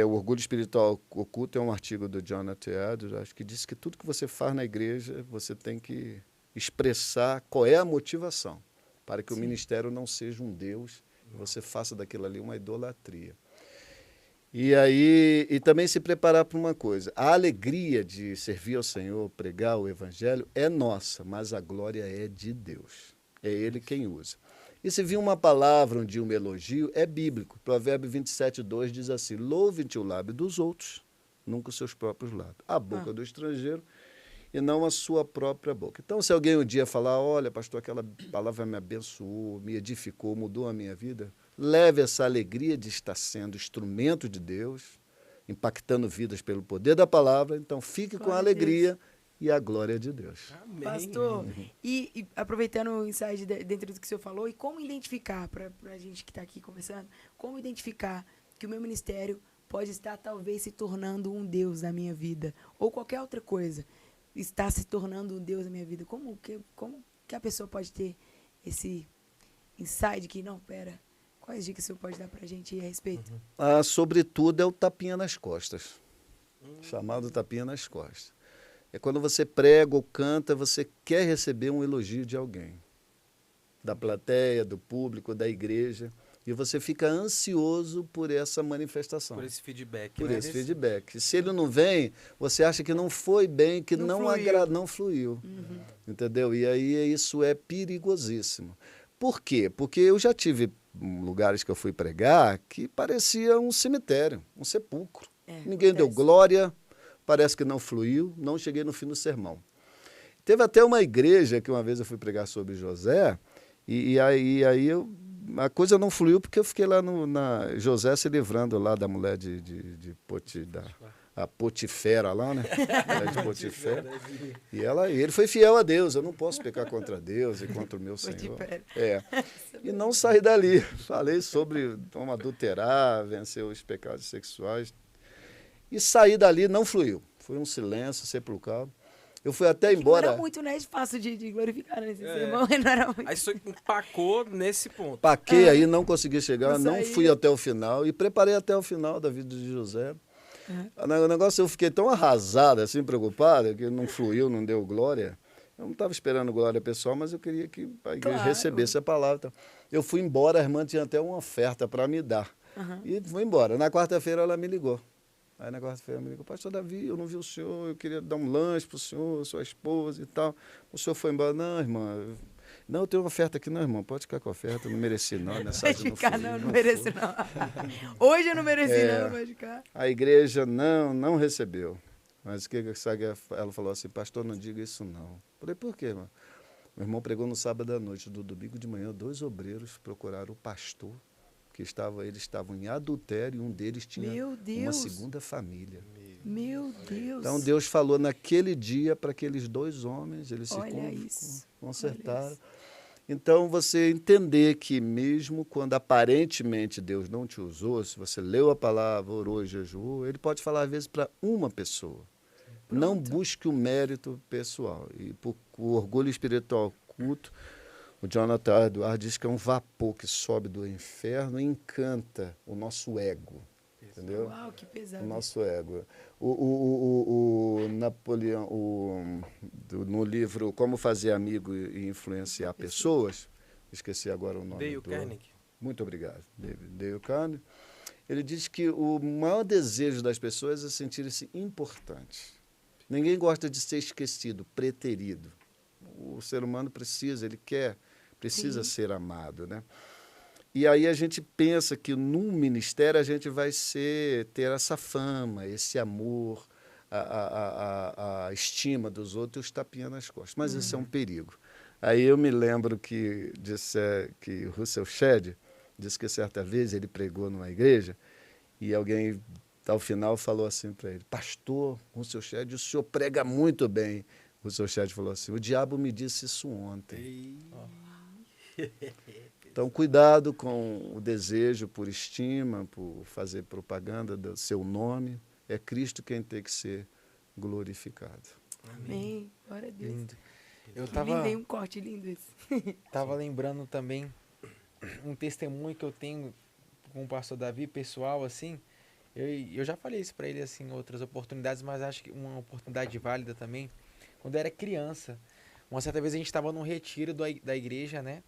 O orgulho espiritual oculto é um artigo do Jonathan Edwards, acho que diz que tudo que você faz na igreja, você tem que expressar qual é a motivação, para que o ministério não seja um Deus, e você faça daquilo ali uma idolatria. E também se preparar para uma coisa: a alegria de servir ao Senhor, pregar o Evangelho é nossa, mas a glória é de Deus. É Ele quem usa. E se vir uma palavra, um elogio, é bíblico. Provérbio 27:2 diz assim: louve-te o lábio dos outros, nunca os seus próprios lábios. A boca do estrangeiro e não a sua própria boca. Então, se alguém um dia falar: olha, pastor, aquela palavra me abençoou, me edificou, mudou a minha vida, leve essa alegria de estar sendo instrumento de Deus, impactando vidas pelo poder da palavra. Então, fique com a alegria e a glória de Deus. Amém. Pastor, e aproveitando o insight dentro do que o senhor falou, e como identificar, para a gente que está aqui conversando, como identificar que o meu ministério pode estar talvez se tornando um Deus na minha vida, ou qualquer outra coisa, está se tornando um Deus na minha vida? Como que a pessoa pode ter esse insight que, não, pera, quais dicas o senhor pode dar para a gente a respeito? Sobretudo é o tapinha nas costas, chamado tapinha nas costas. É quando você prega ou canta, você quer receber um elogio de alguém, da plateia, do público, da igreja, e você fica ansioso por essa manifestação. Por esse feedback. Por esse feedback. Se ele não vem, você acha que não foi bem, que não fluiu. Entendeu? E aí isso é perigosíssimo. Por quê? Porque eu já tive lugares que eu fui pregar que parecia um cemitério, um sepulcro. Ninguém deu glória, parece que não fluiu, não cheguei no fim do sermão. Teve até uma igreja que uma vez eu fui pregar sobre José, e aí a coisa não fluiu porque eu fiquei lá José se livrando lá da mulher de a Potifera lá, né? Mulher de Potifera. E ele foi fiel a Deus. Eu não posso pecar contra Deus e contra o meu Senhor. E não saí dali. Falei sobre como adulterar, vencer os pecados sexuais. E saí dali, não fluiu. Foi um silêncio sepulcral. Eu fui até embora. Não era muito, né, fácil de glorificar nesse sermão. Não era muito. Aí você empacou nesse ponto. Paquei aí, não consegui chegar, não fui até o final. E preparei até o final da vida de José. O negócio, eu fiquei tão arrasado, assim, preocupado, que não fluiu, não deu glória. Eu não estava esperando glória pessoal, mas eu queria que a igreja recebesse a palavra. Então, eu fui embora, a irmã tinha até uma oferta para me dar. E fui embora. Na quarta-feira ela me ligou. Aí na quarta-feira ela me ligou, pastor Davi, eu não vi o senhor, eu queria dar um lanche para o senhor, sua esposa e tal. O senhor foi embora. Não, irmã, não, eu tenho uma oferta aqui. Não, irmão, pode ficar com a oferta, eu não mereci não. Pode ficar, não mereci não. Hoje eu não mereci não, pode ficar. A igreja não recebeu. Mas o que ela falou assim, pastor, não diga isso não. Falei, por quê, irmão? Meu irmão pregou no sábado à noite, do domingo de manhã, 2 obreiros procuraram o pastor, que eles estavam em adultério e um deles tinha uma segunda família. Meu Deus. Então Deus falou naquele dia para aqueles 2 homens, eles consertaram. Então você entender que mesmo quando aparentemente Deus não te usou, se você leu a palavra, orou e jejuou, ele pode falar às vezes para uma pessoa. Pronto. Não busque o mérito pessoal. E por o orgulho espiritual culto, o Jonathan Edwards diz que é um vapor que sobe do inferno e encanta o nosso ego. Entendeu? Uau, que pesado. O nosso ego. O Napoleão, no livro Como Fazer Amigo e Influenciar Pessoas, esqueci agora o nome. Dale Carnegie. Muito obrigado. Dale Carnegie. Ele diz que o maior desejo das pessoas é sentirem-se importantes. Ninguém gosta de ser esquecido, preterido. O ser humano precisa Sim. ser amado, né? E aí a gente pensa que num ministério a gente vai ter essa fama, esse amor, a estima dos outros e os tapinhas nas costas. Mas isso é um perigo. Aí eu me lembro que Russell Shedd disse que certa vez ele pregou numa igreja e alguém, ao final, falou assim para ele, pastor Russell Shedd, o senhor prega muito bem. Russell Shedd falou assim, o diabo me disse isso ontem. Então, cuidado com o desejo por estima, por fazer propaganda do seu nome. É Cristo quem tem que ser glorificado. Amém. Glória a Deus. Lindo. Lindo, um corte lindo esse. Estava lembrando também um testemunho que eu tenho com o pastor Davi, pessoal, assim. Eu já falei isso para ele assim, em outras oportunidades, mas acho que uma oportunidade válida também. Quando eu era criança, uma certa vez a gente estava num retiro da igreja, né?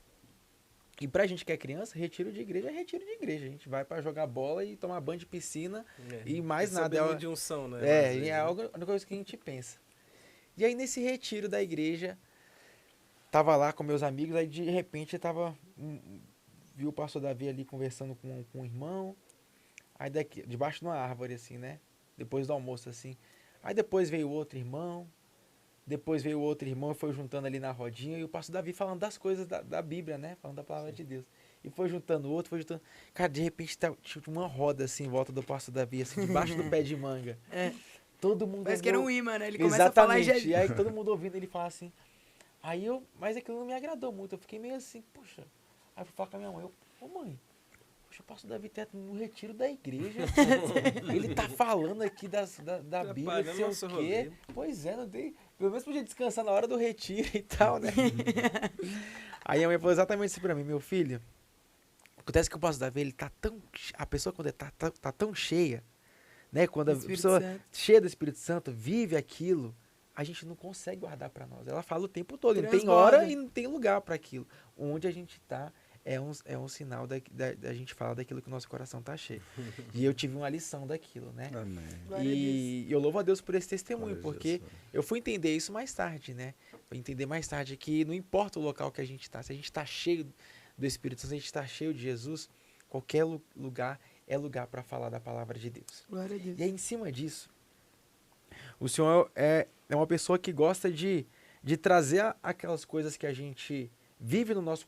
E pra gente que é criança, retiro de igreja é retiro de igreja. A gente vai pra jogar bola e tomar banho de piscina e mais nada. É de unção, né? É algo, uma coisa que a gente pensa. E aí nesse retiro da igreja, tava lá com meus amigos, aí de repente viu o pastor Davi ali conversando com um irmão, aí debaixo de uma árvore assim, né? Depois do almoço assim. Aí depois veio outro irmão, e foi juntando ali na rodinha, e o pastor Davi falando das coisas da Bíblia, né? Falando da palavra de Deus. E foi juntando outro, foi juntando... Cara, de repente tinha uma roda assim em volta do pastor Davi, assim, debaixo do pé de manga. Todo mundo... Parece que era um imã, né? Ele começa a falar e aí todo mundo ouvindo ele falar assim. Mas aquilo não me agradou muito, eu fiquei meio assim, poxa. Aí eu fui falar com a minha mãe, mãe, poxa, o pastor Davi tá no retiro da igreja. Ele tá falando aqui da Bíblia, não sei o quê. Pois é, não tem... Pelo menos podia descansar na hora do retiro e tal, né? Aí a mãe falou exatamente isso pra mim, meu filho. Acontece que o pastor Davi, ele tá tão... A pessoa quando tá tão cheia, né? Quando a pessoa cheia do Espírito Santo vive aquilo, a gente não consegue guardar pra nós. Ela fala o tempo todo, não tem hora e não tem lugar pra aquilo. Onde a gente tá é um sinal da gente falar daquilo que o nosso coração tá cheio. E eu tive uma lição daquilo, né? Amém. E eu louvo a Deus por esse testemunho, porque eu fui entender isso mais tarde, né? Fui entender mais tarde que não importa o local que a gente tá, se a gente tá cheio do Espírito Santo, se a gente tá cheio de Jesus, qualquer lugar é lugar para falar da palavra de Deus. Glória a Deus. E aí, em cima disso, o Senhor é uma pessoa que gosta de trazer aquelas coisas que a gente vive no nosso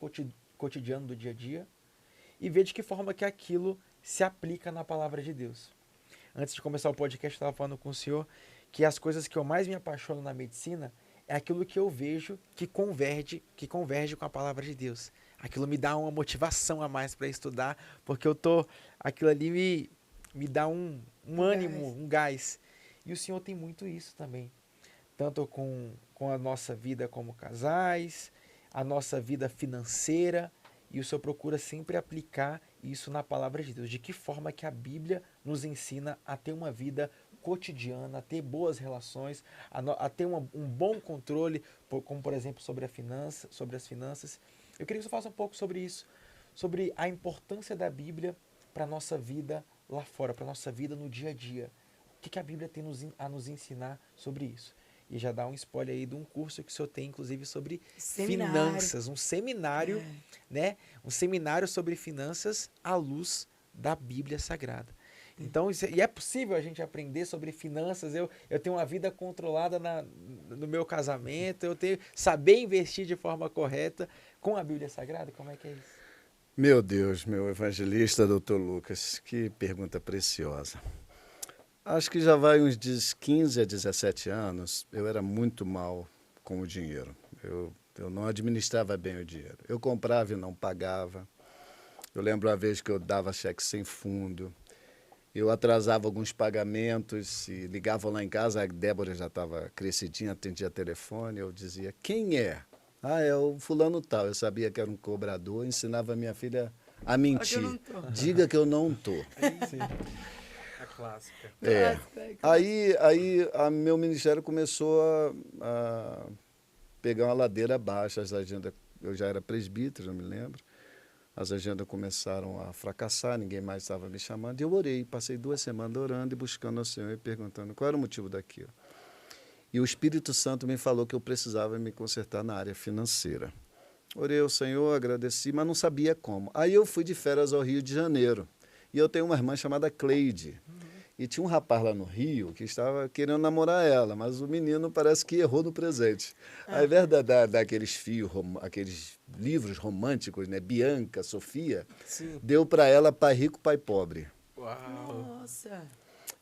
cotidiano do dia a dia e ver de que forma que aquilo se aplica na palavra de Deus. antes de começar o podcast, eu estava falando com o senhor que as coisas que eu mais me apaixono na medicina é aquilo que eu vejo que converge com a palavra de Deus. Aquilo me dá uma motivação a mais para estudar, porque aquilo ali me dá um ânimo, um gás. E o senhor tem muito isso também, tanto com a nossa vida como casais, a nossa vida financeira, e o senhor procura sempre aplicar isso na palavra de Deus. De que forma que a Bíblia nos ensina a ter uma vida cotidiana, a ter boas relações, a ter um bom controle, como por exemplo sobre as finanças. Eu queria que você falasse um pouco sobre isso, sobre a importância da Bíblia para a nossa vida lá fora, para a nossa vida no dia a dia. O que a Bíblia tem a nos ensinar sobre isso? E já dá um spoiler aí de um curso que o senhor tem, inclusive, sobre finanças, um seminário, né? Um seminário sobre finanças à luz da Bíblia Sagrada. Então, e é possível a gente aprender sobre finanças, eu tenho uma vida controlada no meu casamento, saber investir de forma correta com a Bíblia Sagrada? Como é que é isso? Meu Deus, meu evangelista, doutor Lucas, que pergunta preciosa. Acho que já vai uns 15 a 17 anos, eu era muito mal com o dinheiro. Eu não administrava bem o dinheiro. Eu comprava e não pagava. Eu lembro uma vez que eu dava cheque sem fundo. Eu atrasava alguns pagamentos e ligavam lá em casa, a Débora já estava crescidinha, atendia telefone, eu dizia, quem é? Ah, é o fulano tal. Eu sabia que era um cobrador, ensinava a minha filha a mentir. Diga que eu não estou. A clássica. Aí meu ministério começou a pegar uma ladeira abaixo, as agendas, eu já era presbítero, eu me lembro. As agendas começaram a fracassar, ninguém mais estava me chamando. E eu orei, passei 2 semanas orando e buscando ao Senhor e perguntando qual era o motivo daquilo. E o Espírito Santo me falou que eu precisava me consertar na área financeira. Orei ao Senhor, agradeci, mas não sabia como. Aí eu fui de férias ao Rio de Janeiro. E eu tenho uma irmã chamada Cleide. E tinha um rapaz lá no Rio que estava querendo namorar ela, mas o menino parece que errou no presente. Ao invés daqueles aqueles livros românticos, né? Bianca, Sofia, deu para ela Pai Rico, Pai Pobre. Uau! Nossa!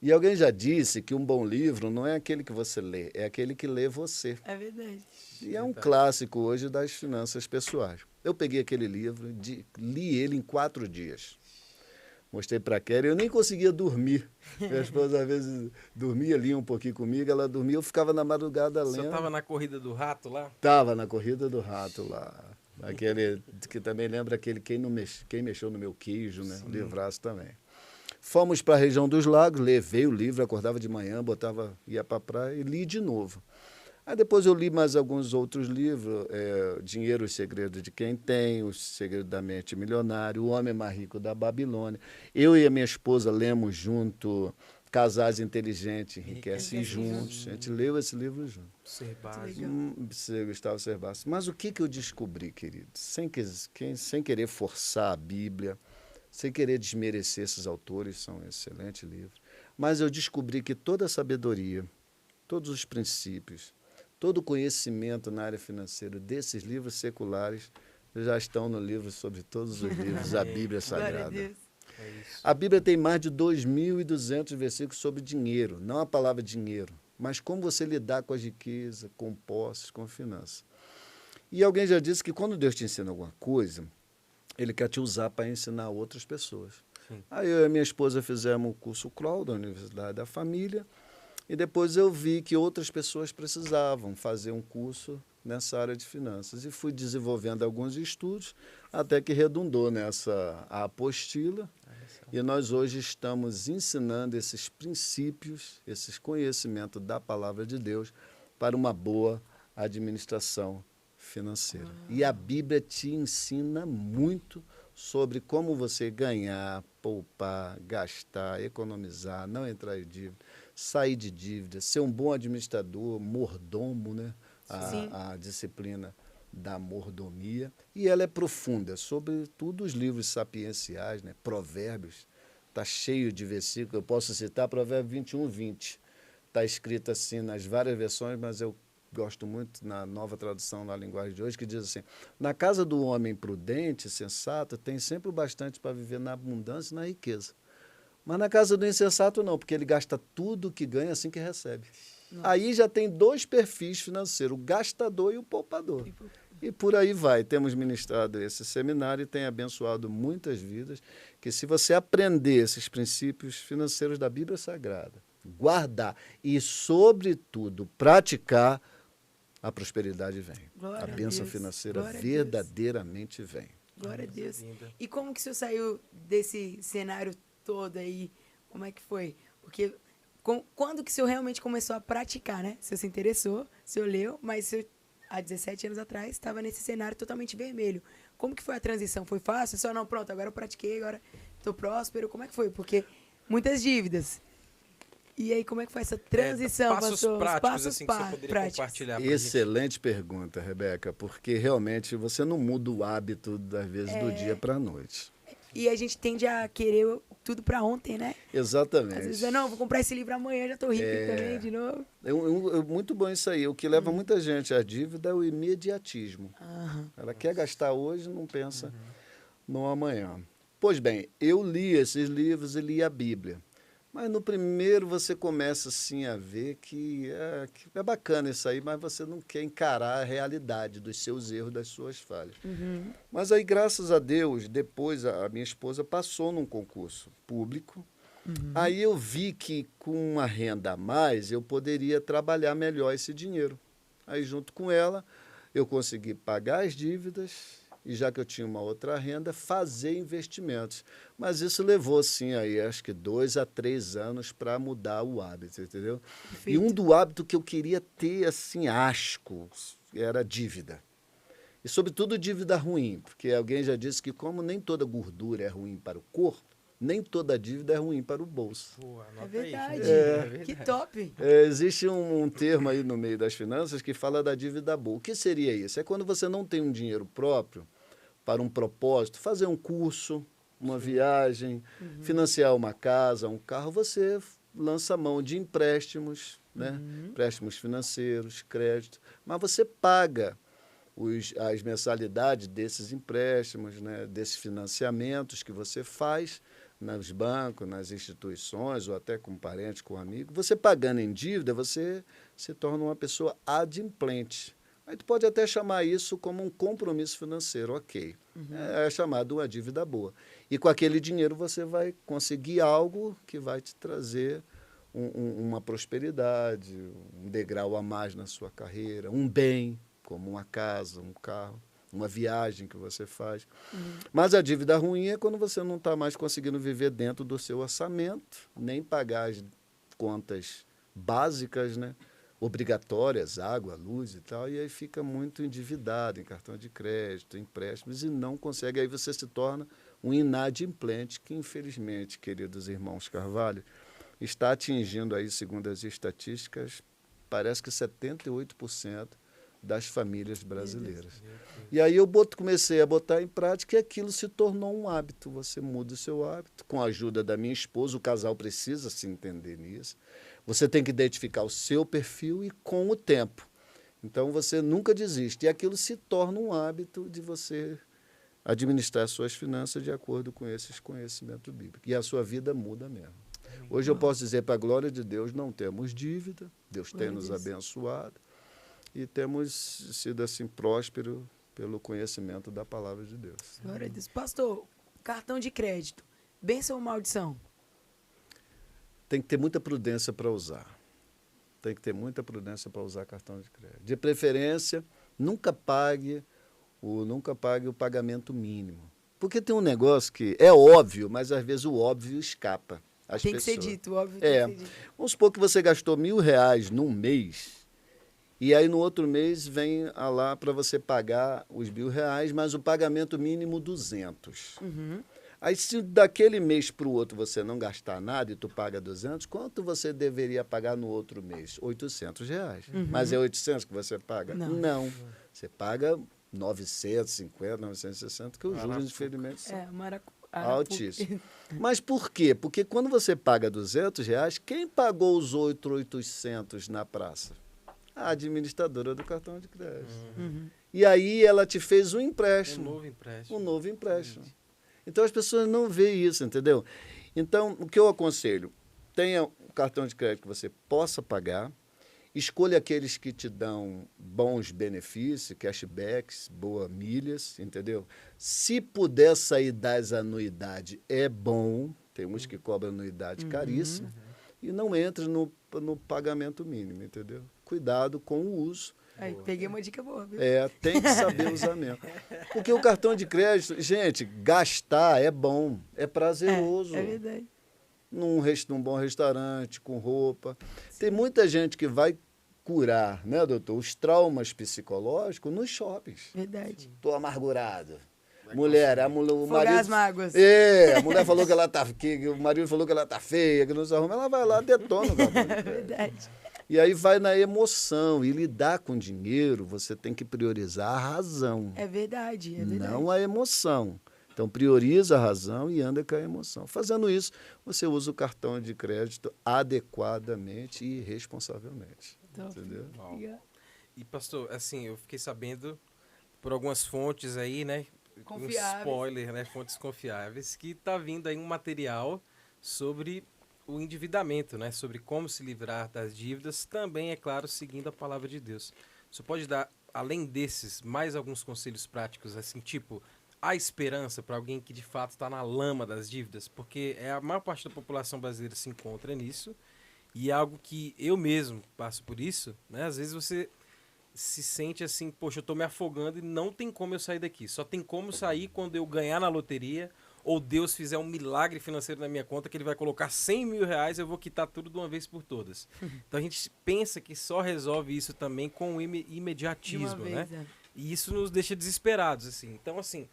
E alguém já disse que um bom livro não é aquele que você lê, é aquele que lê você. É verdade. E é um clássico hoje das finanças pessoais. Eu peguei aquele livro, li ele em 4 dias. Mostrei para a Kelly, eu nem conseguia dormir. Minha esposa às vezes dormia, lia um pouquinho comigo, ela dormia, eu ficava na madrugada lendo. Você estava na corrida do rato lá? Estava na corrida do rato lá. Aquele que também lembra aquele Quem Mexeu no Meu Queijo, né? O livraço também. Fomos para a região dos lagos, levei o livro, acordava de manhã, ia para a praia e li de novo. Aí depois eu li mais alguns outros livros, Dinheiro e Segredo de Quem Tem, O Segredo da Mente Milionária, O Homem Mais Rico da Babilônia. Eu e a minha esposa lemos junto Casais Inteligentes Enriquecem Juntos. A gente leu esse livro junto. Gustavo Cerbasi. Mas o que eu descobri, querido? Sem querer forçar a Bíblia, sem querer desmerecer esses autores, são excelentes livros, mas eu descobri que toda a sabedoria, todos os princípios, todo o conhecimento na área financeira desses livros seculares já estão no livro sobre todos os livros, a Bíblia Sagrada. A Bíblia tem mais de 2.200 versículos sobre dinheiro, não a palavra dinheiro, mas como você lidar com as riquezas, com posses, com finanças. E alguém já disse que quando Deus te ensina alguma coisa, Ele quer te usar para ensinar outras pessoas. Sim. Aí eu e a minha esposa fizemos o curso CROL da Universidade da Família, e depois eu vi que outras pessoas precisavam fazer um curso nessa área de finanças. E fui desenvolvendo alguns estudos, até que redundou nessa a apostila. E nós hoje estamos ensinando esses princípios, esses conhecimentos da palavra de Deus para uma boa administração financeira. E a Bíblia te ensina muito sobre como você ganhar, poupar, gastar, economizar, não entrar em dívida, sair de dívida, ser um bom administrador, mordomo, né? A disciplina da mordomia. E ela é profunda, sobretudo os livros sapienciais, né? Provérbios, está cheio de versículos. Eu posso citar Provérbios 21:20. Está escrito assim nas várias versões, mas eu gosto muito na nova tradução na linguagem de hoje, que diz assim: na casa do homem prudente, sensato, tem sempre o bastante para viver na abundância e na riqueza. Mas na casa do insensato não, porque ele gasta tudo que ganha assim que recebe. Aí já tem dois perfis financeiros, o gastador e o poupador. E por aí vai. Temos ministrado esse seminário e tem abençoado muitas vidas, que se você aprender esses princípios financeiros da Bíblia Sagrada, guardar e, sobretudo, praticar, a prosperidade vem. Glória A bênção Deus. financeira Glória a verdadeiramente vem. Glória a Deus. E como que o senhor saiu desse cenário todo aí? Como é que foi? Porque quando que o senhor realmente começou a praticar, né? O senhor se interessou, o senhor leu, mas o senhor, há 17 anos atrás, estava nesse cenário totalmente vermelho. Como que foi a transição? Foi fácil? Só não, pronto, agora eu pratiquei, agora estou próspero. Como é que foi? Porque muitas dívidas. E aí, como é que foi essa transição, passos pastor? práticos, Passos assim, que você poderia práticos. compartilhar pra gente. Excelente pergunta, Rebeca, porque realmente você não muda o hábito, às vezes, do dia para a noite. E a gente tende a querer tudo para ontem, né? Exatamente. Às vezes, não, vou comprar esse livro amanhã, já tô rico também, de novo. É muito bom isso aí. O que leva muita gente à dívida é o imediatismo. Ela quer gastar hoje, não pensa no amanhã. Pois bem, eu li esses livros e li a Bíblia. Mas no primeiro você começa assim a ver que é bacana isso aí, mas você não quer encarar a realidade dos seus erros, das suas falhas. Mas aí, graças a Deus, depois a minha esposa passou num concurso público. Aí eu vi que com uma renda a mais eu poderia trabalhar melhor esse dinheiro. Aí junto com ela eu consegui pagar as dívidas e, já que eu tinha uma outra renda, fazer investimentos. Mas isso levou, sim, aí, acho que 2 a 3 anos para mudar o hábito, entendeu? Perfeito. E um do hábito que eu queria ter, assim, asco, era dívida. E, sobretudo, dívida ruim, porque alguém já disse que, como nem toda gordura é ruim para o corpo, nem toda dívida é ruim para o bolso. Pô, É anota aí. verdade. É Que verdade. top. Existe um termo aí no meio das finanças que fala da dívida boa. O que seria isso? É quando você não tem um dinheiro próprio para um propósito, fazer um curso, uma viagem, financiar uma casa, um carro, você lança mão de empréstimos, né? Empréstimos financeiros, crédito, mas você paga as mensalidades desses empréstimos, né? Desses financiamentos que você faz nos bancos, nas instituições, ou até com parente, com amigo. Você pagando em dívida, você se torna uma pessoa adimplente. Aí tu pode até chamar isso como um compromisso financeiro, ok. É chamado uma dívida boa. E com aquele dinheiro você vai conseguir algo que vai te trazer uma prosperidade, um degrau a mais na sua carreira, um bem, como uma casa, um carro, uma viagem que você faz. Mas a dívida ruim é quando você não está mais conseguindo viver dentro do seu orçamento, nem pagar as contas básicas, né? Obrigatórias, água, luz e tal, e aí fica muito endividado em cartão de crédito, empréstimos, e não consegue. Aí você se torna um inadimplente, que infelizmente, queridos irmãos Carvalho, está atingindo aí, segundo as estatísticas, parece que 78% das famílias brasileiras. E aí eu comecei a botar em prática e aquilo se tornou um hábito. Você muda o seu hábito, com a ajuda da minha esposa, o casal precisa se entender nisso. Você tem que identificar o seu perfil e com o tempo. Então, você nunca desiste. E aquilo se torna um hábito de você administrar suas finanças de acordo com esses conhecimentos bíblicos. E a sua vida muda mesmo. Hoje eu posso dizer, para a glória de Deus, não temos dívida. Deus tem nos abençoado. E temos sido assim prósperos pelo conhecimento da palavra de Deus. Glória a Deus. Pastor, cartão de crédito, bênção ou maldição? Tem que ter muita prudência para usar. Tem que ter muita prudência para usar cartão de crédito. De preferência, nunca pague o pagamento mínimo. Porque tem um negócio que é óbvio, mas às vezes o óbvio escapa às Tem pessoas. que ser dito, óbvio. Tem que ser dito. Vamos supor que você gastou R$1.000 num mês, e aí no outro mês vem lá para você pagar os R$1.000, mas o pagamento mínimo 200. Aí, se daquele mês para o outro você não gastar nada e tu paga 200, quanto você deveria pagar no outro mês? R$800. Mas é 800 que você paga? Não. Você paga 950, 960, que os juros, infelizmente, são altíssimos. Mas por quê? Porque quando você paga R$200, quem pagou os outros 800 na praça? A administradora do cartão de crédito. E aí ela te fez um empréstimo. Um novo empréstimo. Um novo empréstimo. Então, as pessoas não veem isso, entendeu? Então, o que eu aconselho? Tenha um cartão de crédito que você possa pagar, escolha aqueles que te dão bons benefícios, cashbacks, boas milhas, entendeu? Se puder sair das anuidades, é bom. Tem uns que cobram anuidade caríssima. E não entre no pagamento mínimo, entendeu? Cuidado com o uso. Aí, peguei uma dica boa, viu? Tem que saber usar mesmo. Porque o cartão de crédito, gente, gastar é bom, é prazeroso. É verdade. Num bom restaurante, com roupa. Tem muita gente que vai curar, né, doutor, os traumas psicológicos nos shoppings. Verdade. Tô amargurado. Mulher, o Fogar marido... as mágoas. A mulher falou que ela tá... que o marido falou que ela tá feia, que não se arruma, ela vai lá, detona o cartão de crédito. Verdade. E aí vai na emoção. E lidar com dinheiro, você tem que priorizar a razão. É verdade, é verdade. Não a emoção. Então, prioriza a razão e anda com a emoção. Fazendo isso, você usa o cartão de crédito adequadamente e responsavelmente. Top. Entendeu? Obrigado. E, pastor, assim, eu fiquei sabendo por algumas fontes aí, né? Confiáveis. Um spoiler, né? Fontes confiáveis, que tá vindo aí um material sobre o endividamento, né? Sobre como se livrar das dívidas, também, é claro, seguindo a palavra de Deus. Você pode dar, além desses, mais alguns conselhos práticos, assim, tipo, a esperança para alguém que de fato está na lama das dívidas? Porque a maior parte da população brasileira se encontra nisso, e é algo que eu mesmo passo por isso, né? Às vezes você se sente assim, poxa, eu tô me afogando e não tem como eu sair daqui. Só tem como sair quando eu ganhar na loteria ou Deus fizer um milagre financeiro na minha conta que ele vai colocar 100 mil reais e eu vou quitar tudo de uma vez por todas. Então a gente pensa que só resolve isso também com o imediatismo, De uma vez, né? E isso nos deixa desesperados, assim. Então, assim,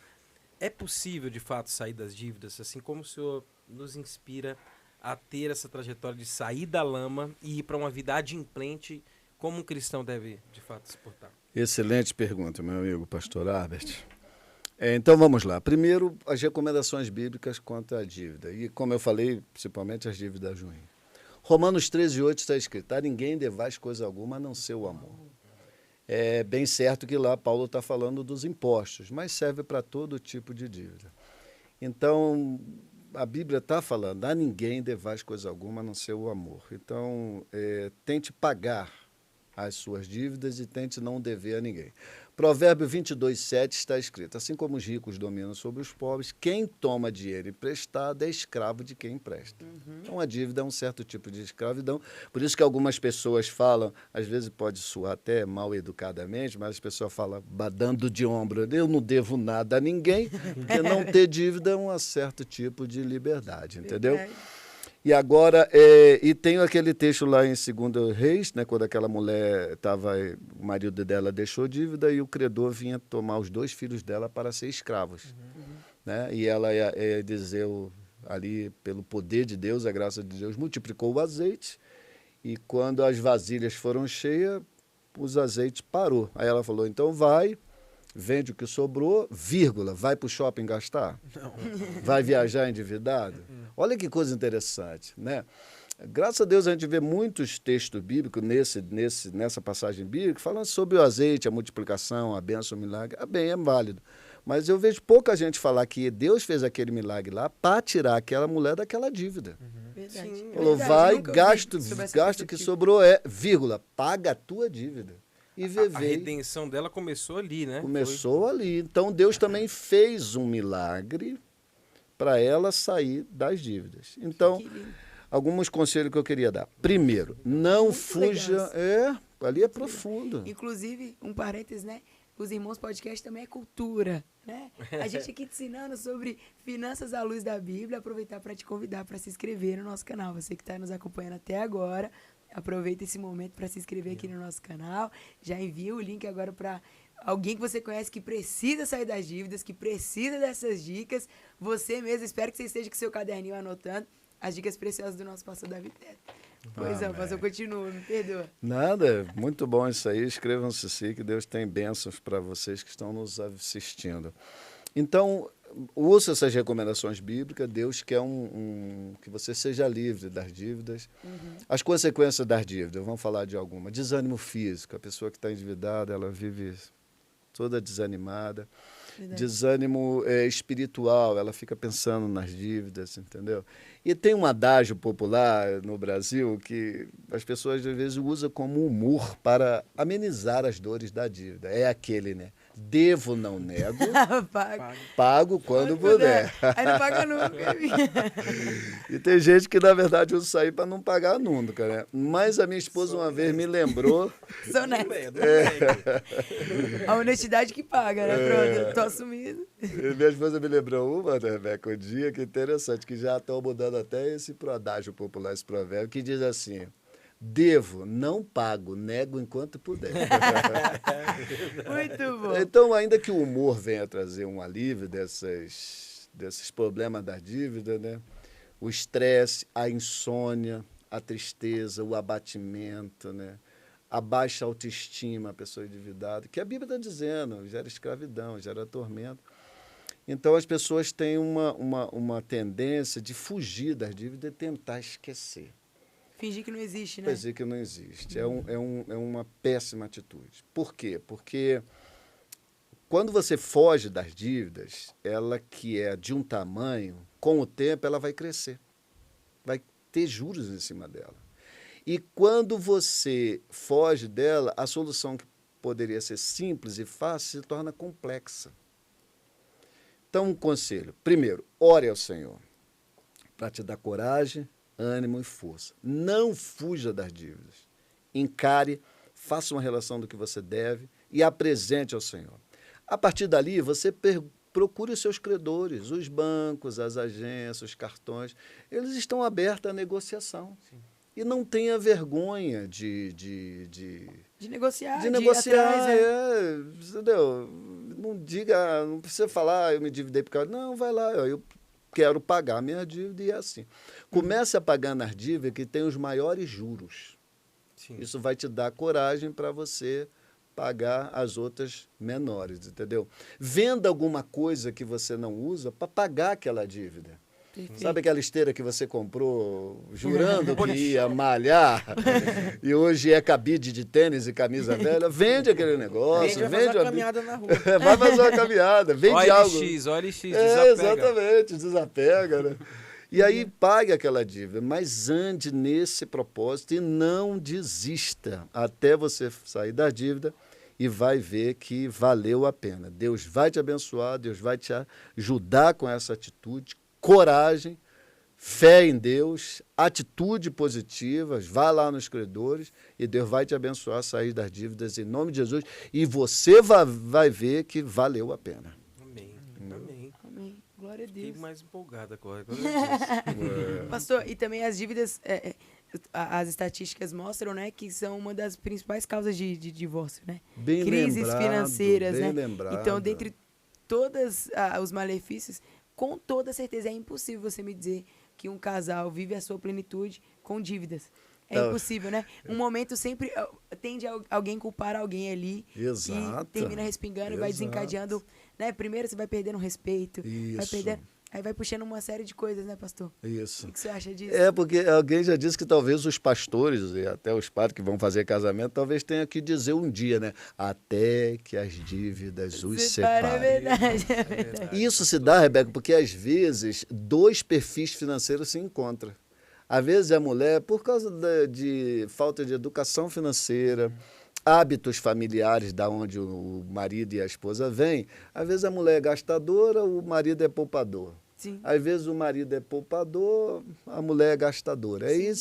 é possível de fato sair das dívidas, assim como o senhor nos inspira a ter essa trajetória de sair da lama e ir para uma vida adimplente, como um cristão deve, de fato, se portar? Excelente pergunta, meu amigo pastor Herbert. Então, vamos lá. Primeiro, as recomendações bíblicas quanto à dívida. E, como eu falei, principalmente as dívidas ruins. Romanos 13:8 está escrito: a ninguém devais coisa alguma a não ser o amor. É bem certo que lá Paulo está falando dos impostos, mas serve para todo tipo de dívida. Então, a Bíblia está falando: a ninguém devais coisa alguma a não ser o amor. Então, tente pagar as suas dívidas e tente não dever a ninguém. Provérbio 22:7 está escrito: assim como os ricos dominam sobre os pobres, quem toma dinheiro emprestado é escravo de quem empresta. Então, a dívida é um certo tipo de escravidão. Por isso que algumas pessoas falam, às vezes pode soar até mal educadamente, mas as pessoas falam, badando de ombro: eu não devo nada a ninguém, porque não ter dívida é um certo tipo de liberdade, entendeu? E agora, e tem aquele texto lá em 2 Reis, né, quando aquela mulher o marido dela deixou dívida e o credor vinha tomar os 2 filhos dela para ser escravos. Né? E ela ia dizer, ali, pelo poder de Deus, a graça de Deus, multiplicou o azeite, e quando as vasilhas foram cheias, os azeites parou. Aí ela falou: então vai, vende o que sobrou, vírgula, vai para o shopping gastar? Não. Vai viajar endividado? Olha que coisa interessante, né? Graças a Deus a gente vê muitos textos bíblicos nessa passagem bíblica falando sobre o azeite, a multiplicação, a bênção, o milagre. Bem, é válido. Mas eu vejo pouca gente falar que Deus fez aquele milagre lá para tirar aquela mulher daquela dívida. Verdade. Sim. Falou: vai, gasto que sobrou, vírgula, paga a tua dívida. E a redenção dela começou ali, né? Começou ali. Então, Deus também fez um milagre para ela sair das dívidas. Então, alguns conselhos que eu queria dar. Primeiro, não fuja... ali é profundo. Inclusive, um parênteses, né? Os Irmãos Podcast também é cultura, né? A gente aqui te ensinando sobre finanças à luz da Bíblia. Aproveitar para te convidar para se inscrever no nosso canal. Você que está nos acompanhando até agora, aproveita esse momento para se inscrever aqui no nosso canal. Já envia o link agora para alguém que você conhece que precisa sair das dívidas, que precisa dessas dicas. Você mesmo, espero que você esteja com seu caderninho anotando as dicas preciosas do nosso pastor Davi Teto. Pois é, pastor, continua, me perdoa. Nada, muito bom isso aí. Inscrevam-se sim, que Deus tem bênçãos para vocês que estão nos assistindo. Então, ouça essas recomendações bíblicas. Deus quer que você seja livre das dívidas. As consequências das dívidas, vamos falar de alguma. Desânimo físico, a pessoa que está endividada, ela vive toda desanimada. Verdade. desânimo espiritual, ela fica pensando nas dívidas, entendeu? E tem um adágio popular no Brasil que as pessoas às vezes usam como humor para amenizar as dores da dívida. É aquele, né? Devo, não nego, pago quando puder. Aí não paga nunca. E tem gente que, na verdade, usa isso aí para não pagar nunca, né? Mas a minha esposa uma vez me lembrou... Sou honesto. A honestidade que paga, né? Pronto, tô assumindo. Minha esposa me lembrou uma, né, Rebeca, um dia que interessante, que já estão mudando até esse adágio popular, esse provérbio, que diz assim: devo, não pago, nego enquanto puder. Muito bom. Então, ainda que o humor venha trazer um alívio desses problemas da dívida, né? O estresse, a insônia, a tristeza, o abatimento, né? A baixa autoestima, a pessoa endividada, que a Bíblia está dizendo, gera escravidão, gera tormento. Então, as pessoas têm uma tendência de fugir das dívidas e tentar esquecer. Fingir que não existe, né? Fingir que não existe. É uma péssima atitude. Por quê? Porque quando você foge das dívidas, ela que é de um tamanho, com o tempo ela vai crescer. Vai ter juros em cima dela. E quando você foge dela, a solução que poderia ser simples e fácil se torna complexa. Então, um conselho. Primeiro, ore ao Senhor para te dar coragem, ânimo e força. Não fuja das dívidas. Encare, faça uma relação do que você deve e apresente ao Senhor. A partir dali, você procure os seus credores, os bancos, as agências, os cartões. Eles estão abertos à negociação. Sim. E não tenha vergonha de negociar. De negociar, atrás, entendeu? Não diga, não precisa falar, eu me endividei por causa... Não, vai lá, eu quero pagar a minha dívida e é assim. Comece a pagar nas dívidas que tem os maiores juros. Sim. Isso vai te dar coragem para você pagar as outras menores, entendeu? Venda alguma coisa que você não usa para pagar aquela dívida. Perfeito. Sabe aquela esteira que você comprou jurando que ia malhar e hoje é cabide de tênis e camisa velha? Vende aquele negócio. Vai fazer uma caminhada na rua. Vai fazer uma caminhada. Vende algo. OLX, desapega. Exatamente, desapega, né? E aí pague aquela dívida, mas ande nesse propósito e não desista até você sair da dívida e vai ver que valeu a pena. Deus vai te abençoar, Deus vai te ajudar com essa atitude, coragem, fé em Deus, atitude positiva, vá lá nos credores e Deus vai te abençoar a sair das dívidas em nome de Jesus e você vai ver que valeu a pena. Amém. Amém. Glória a Deus. Fiquei mais empolgada agora. Pastor, e também as dívidas, as estatísticas mostram, né, que são uma das principais causas de divórcio, né? Bem crises lembrado, financeiras, bem né? lembrado. Então, dentre todos os malefícios, com toda certeza é impossível você me dizer que um casal vive a sua plenitude com dívidas. É impossível, né? Um momento sempre tende a alguém culpar alguém ali. Exato. E termina respingando e vai desencadeando, né? Primeiro você vai perdendo respeito. Isso. Vai perdendo, aí vai puxando uma série de coisas, né, pastor? Isso. O que você acha disso? É, porque alguém já disse que talvez os pastores e até os padres que vão fazer casamento, talvez tenha que dizer um dia, né? Até que as dívidas os separem. É verdade, é verdade. Isso se dá, Rebeca, porque às vezes dois perfis financeiros se encontram. Às vezes a mulher, por causa de falta de educação financeira, hábitos familiares da onde o marido e a esposa vêm, às vezes a mulher é gastadora, o marido é poupador. Sim. Às vezes o marido é poupador, a mulher é gastadora. Aí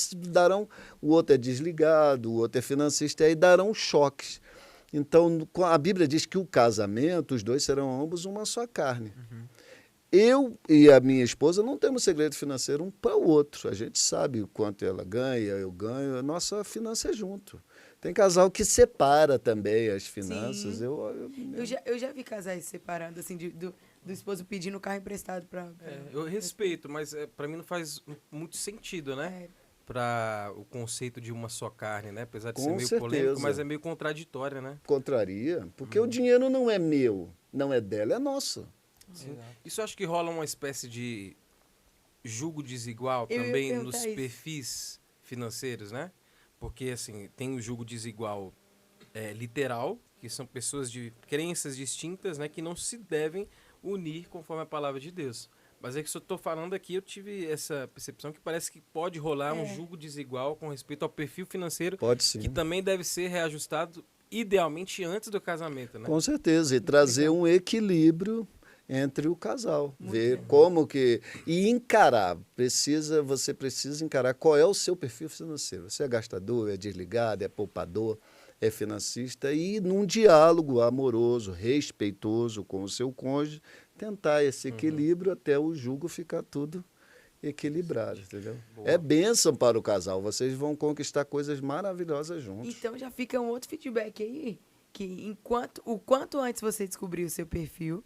o outro é desligado, o outro é financista, aí darão choques. Então, a Bíblia diz que o casamento, os dois serão ambos uma só carne. Uhum. Eu e a minha esposa não temos segredo financeiro um para o outro. A gente sabe o quanto ela ganha, eu ganho, a nossa finança é junto. Tem casal que separa também as finanças. Eu já vi casais separando, assim, do esposo pedindo o carro emprestado para... eu respeito, mas para mim não faz muito sentido, né? Para o conceito de uma só carne, né? Apesar de ser meio polêmico, mas é meio contraditório, né? Contraria, porque o dinheiro não é meu, não é dela, é nosso. Sim. Isso acho que rola uma espécie de julgo desigual também nos perfis financeiros, né? Porque, assim, tem o julgo desigual literal, que são pessoas de crenças distintas, né, que não se devem unir conforme a palavra de Deus. Mas é que se eu estou falando aqui, eu tive essa percepção que parece que pode rolar um julgo desigual com respeito ao perfil financeiro, Pode sim. que também deve ser reajustado idealmente antes do casamento, né? Com certeza, e trazer um equilíbrio entre o casal, ver como que e encarar, você precisa encarar qual é o seu perfil financeiro. Você é gastador, é desligado, é poupador, é financista, e num diálogo amoroso, respeitoso com o seu cônjuge, tentar esse equilíbrio até o jugo ficar tudo equilibrado, entendeu? Boa. É bênção para o casal, vocês vão conquistar coisas maravilhosas juntos. Então já fica um outro feedback aí, que o quanto antes você descobrir o seu perfil,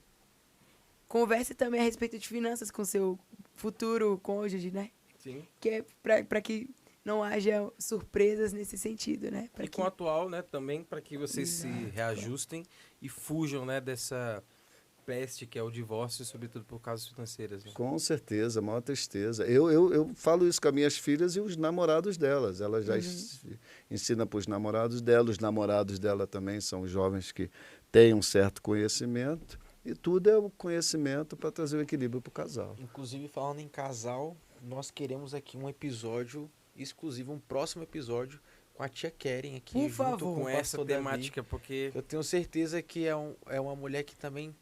converse também a respeito de finanças com seu futuro cônjuge, né? Sim. Que é para que não haja surpresas nesse sentido, né? E com o atual, né, também, para que vocês se reajustem e fujam, né, dessa peste que é o divórcio, sobretudo por causas financeiras. Né? Com certeza, maior tristeza. Eu falo isso com as minhas filhas e os namorados delas. Ela já ensina para os namorados dela. Os namorados dela também são jovens que têm um certo conhecimento. E tudo é o conhecimento para trazer o equilíbrio para o casal. Inclusive, falando em casal, nós queremos aqui um episódio exclusivo, um próximo episódio com a tia Keren aqui. Por junto favor. com Com essa essa temática, porque Eu tenho certeza que é uma mulher que também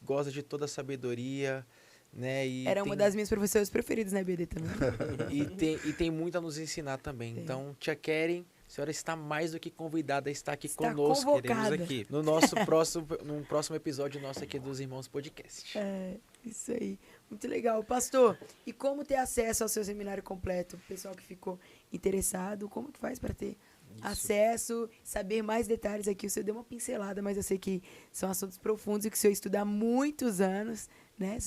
gosta de toda a sabedoria, né? E Era uma das minhas professoras preferidas, né, BD, também. e tem muito a nos ensinar também. Tem. Então, tia Keren, a senhora está mais do que convidada a estar aqui Está conosco. convocada. queremos aqui. No próximo episódio nosso aqui dos Irmãos Podcast. É, isso aí. Muito legal. Pastor, e como ter acesso ao seu seminário completo? O pessoal que ficou interessado, como que faz para ter acesso, saber mais detalhes aqui? O senhor deu uma pincelada, mas eu sei que são assuntos profundos e que o senhor estuda há muitos anos, né?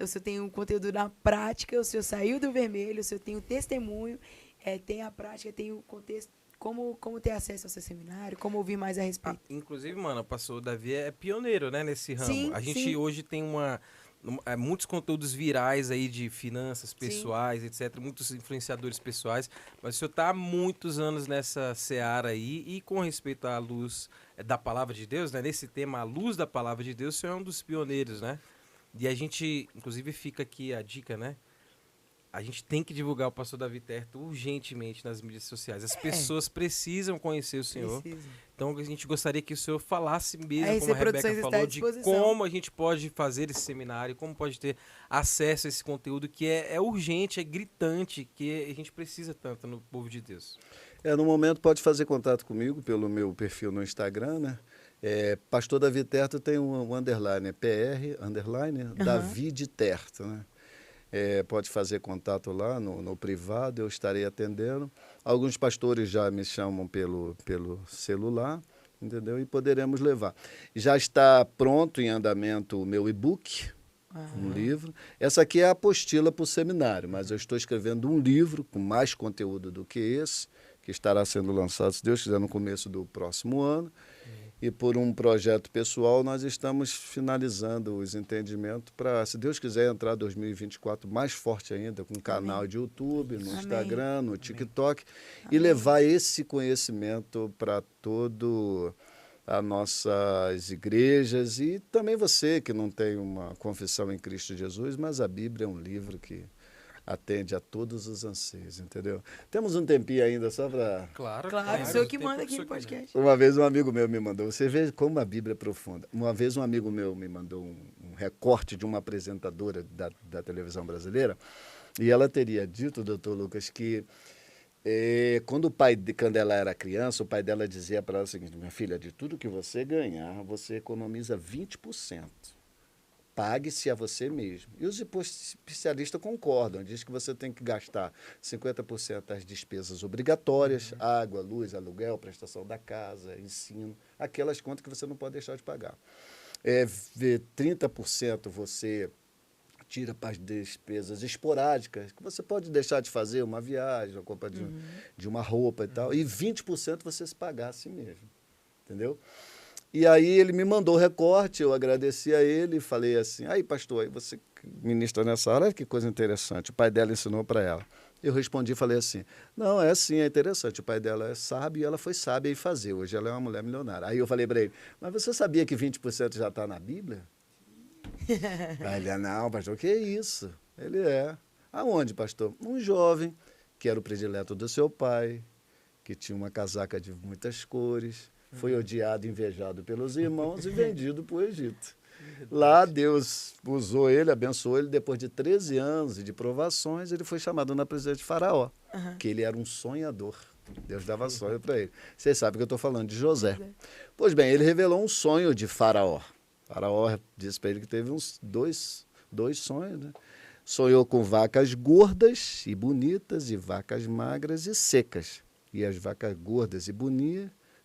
O senhor tem um conteúdo na prática, o senhor saiu do vermelho, o senhor tem o testemunho, tem a prática, tem o contexto. Como ter acesso ao seu seminário? Como ouvir mais a respeito? Inclusive, mano, o pastor Davi é pioneiro, né, nesse ramo. Sim, A gente sim. hoje tem muitos conteúdos virais aí de finanças pessoais, etc. Muitos influenciadores pessoais. Mas o senhor está há muitos anos nessa seara aí. E com respeito à luz da palavra de Deus, né, nesse tema, a luz da palavra de Deus, o senhor é um dos pioneiros, né? E a gente, inclusive, fica aqui a dica, né? A gente tem que divulgar o pastor Davi Terto urgentemente nas mídias sociais. As pessoas precisam conhecer o senhor. Precisa. Então a gente gostaria que o senhor falasse mesmo, A como a RC Rebeca Produções está à falou, de disposição. como a gente pode fazer esse seminário, como pode ter acesso a esse conteúdo que é urgente, é gritante, que a gente precisa tanto no povo de Deus. No momento pode fazer contato comigo pelo meu perfil no Instagram, né? Pastor Davi Terto tem um underline, PR, underline, Davi Terto, né? Pode fazer contato lá no privado, eu estarei atendendo. Alguns pastores já me chamam pelo celular, entendeu? E poderemos levar. Já está pronto em andamento o meu e-book, um livro. Essa aqui é a apostila para o seminário, mas eu estou escrevendo um livro com mais conteúdo do que esse, que estará sendo lançado, se Deus quiser, no começo do próximo ano. E por um projeto pessoal, nós estamos finalizando os entendimentos para, se Deus quiser, entrar 2024 mais forte ainda, com um canal de YouTube, no Instagram, no TikTok, e levar esse conhecimento para todo as nossas igrejas e também você que não tem uma confissão em Cristo Jesus, mas a Bíblia é um livro que atende a todos os anseios, entendeu? Temos um tempinho ainda só para... Claro, Claro, o senhor que manda aqui no podcast. Uma vez um amigo meu me mandou, você vê como a Bíblia é profunda. Uma vez um amigo meu me mandou um recorte de uma apresentadora da televisão brasileira e ela teria dito, doutor Lucas, que quando ela era criança, o pai dela dizia para ela o seguinte: minha filha, de tudo que você ganhar, você economiza 20%. Pague-se a você mesmo. E os especialistas concordam, diz que você tem que gastar 50% das despesas obrigatórias, água, luz, aluguel, prestação da casa, ensino, aquelas contas que você não pode deixar de pagar. 30% você tira para as despesas esporádicas, que você pode deixar de fazer uma viagem, a compra de uma roupa e tal, e 20% você se pagar a si mesmo, entendeu? E aí ele me mandou o recorte, eu agradeci a ele e falei assim, aí pastor, aí você ministra nessa área, olha que coisa interessante, o pai dela ensinou para ela. Eu respondi e falei assim, não, é assim, é interessante, o pai dela é sábio e ela foi sábia em fazer, hoje ela é uma mulher milionária. Aí eu falei para ele, mas você sabia que 20% já está na Bíblia? Aí ele, não, pastor, o que é isso? Ele é. Aonde, pastor? Um jovem que era o predileto do seu pai, que tinha uma casaca de muitas cores, foi odiado, invejado pelos irmãos e vendido para o Egito. Lá Deus usou ele, abençoou ele, depois de 13 anos de provações, ele foi chamado na presença de Faraó, que ele era um sonhador. Deus dava sonho para ele. Vocês sabem que eu estou falando de José. Pois bem, ele revelou um sonho de Faraó. Faraó disse para ele que teve uns dois sonhos, né? Sonhou com vacas gordas e bonitas e vacas magras e secas. E as vacas gordas e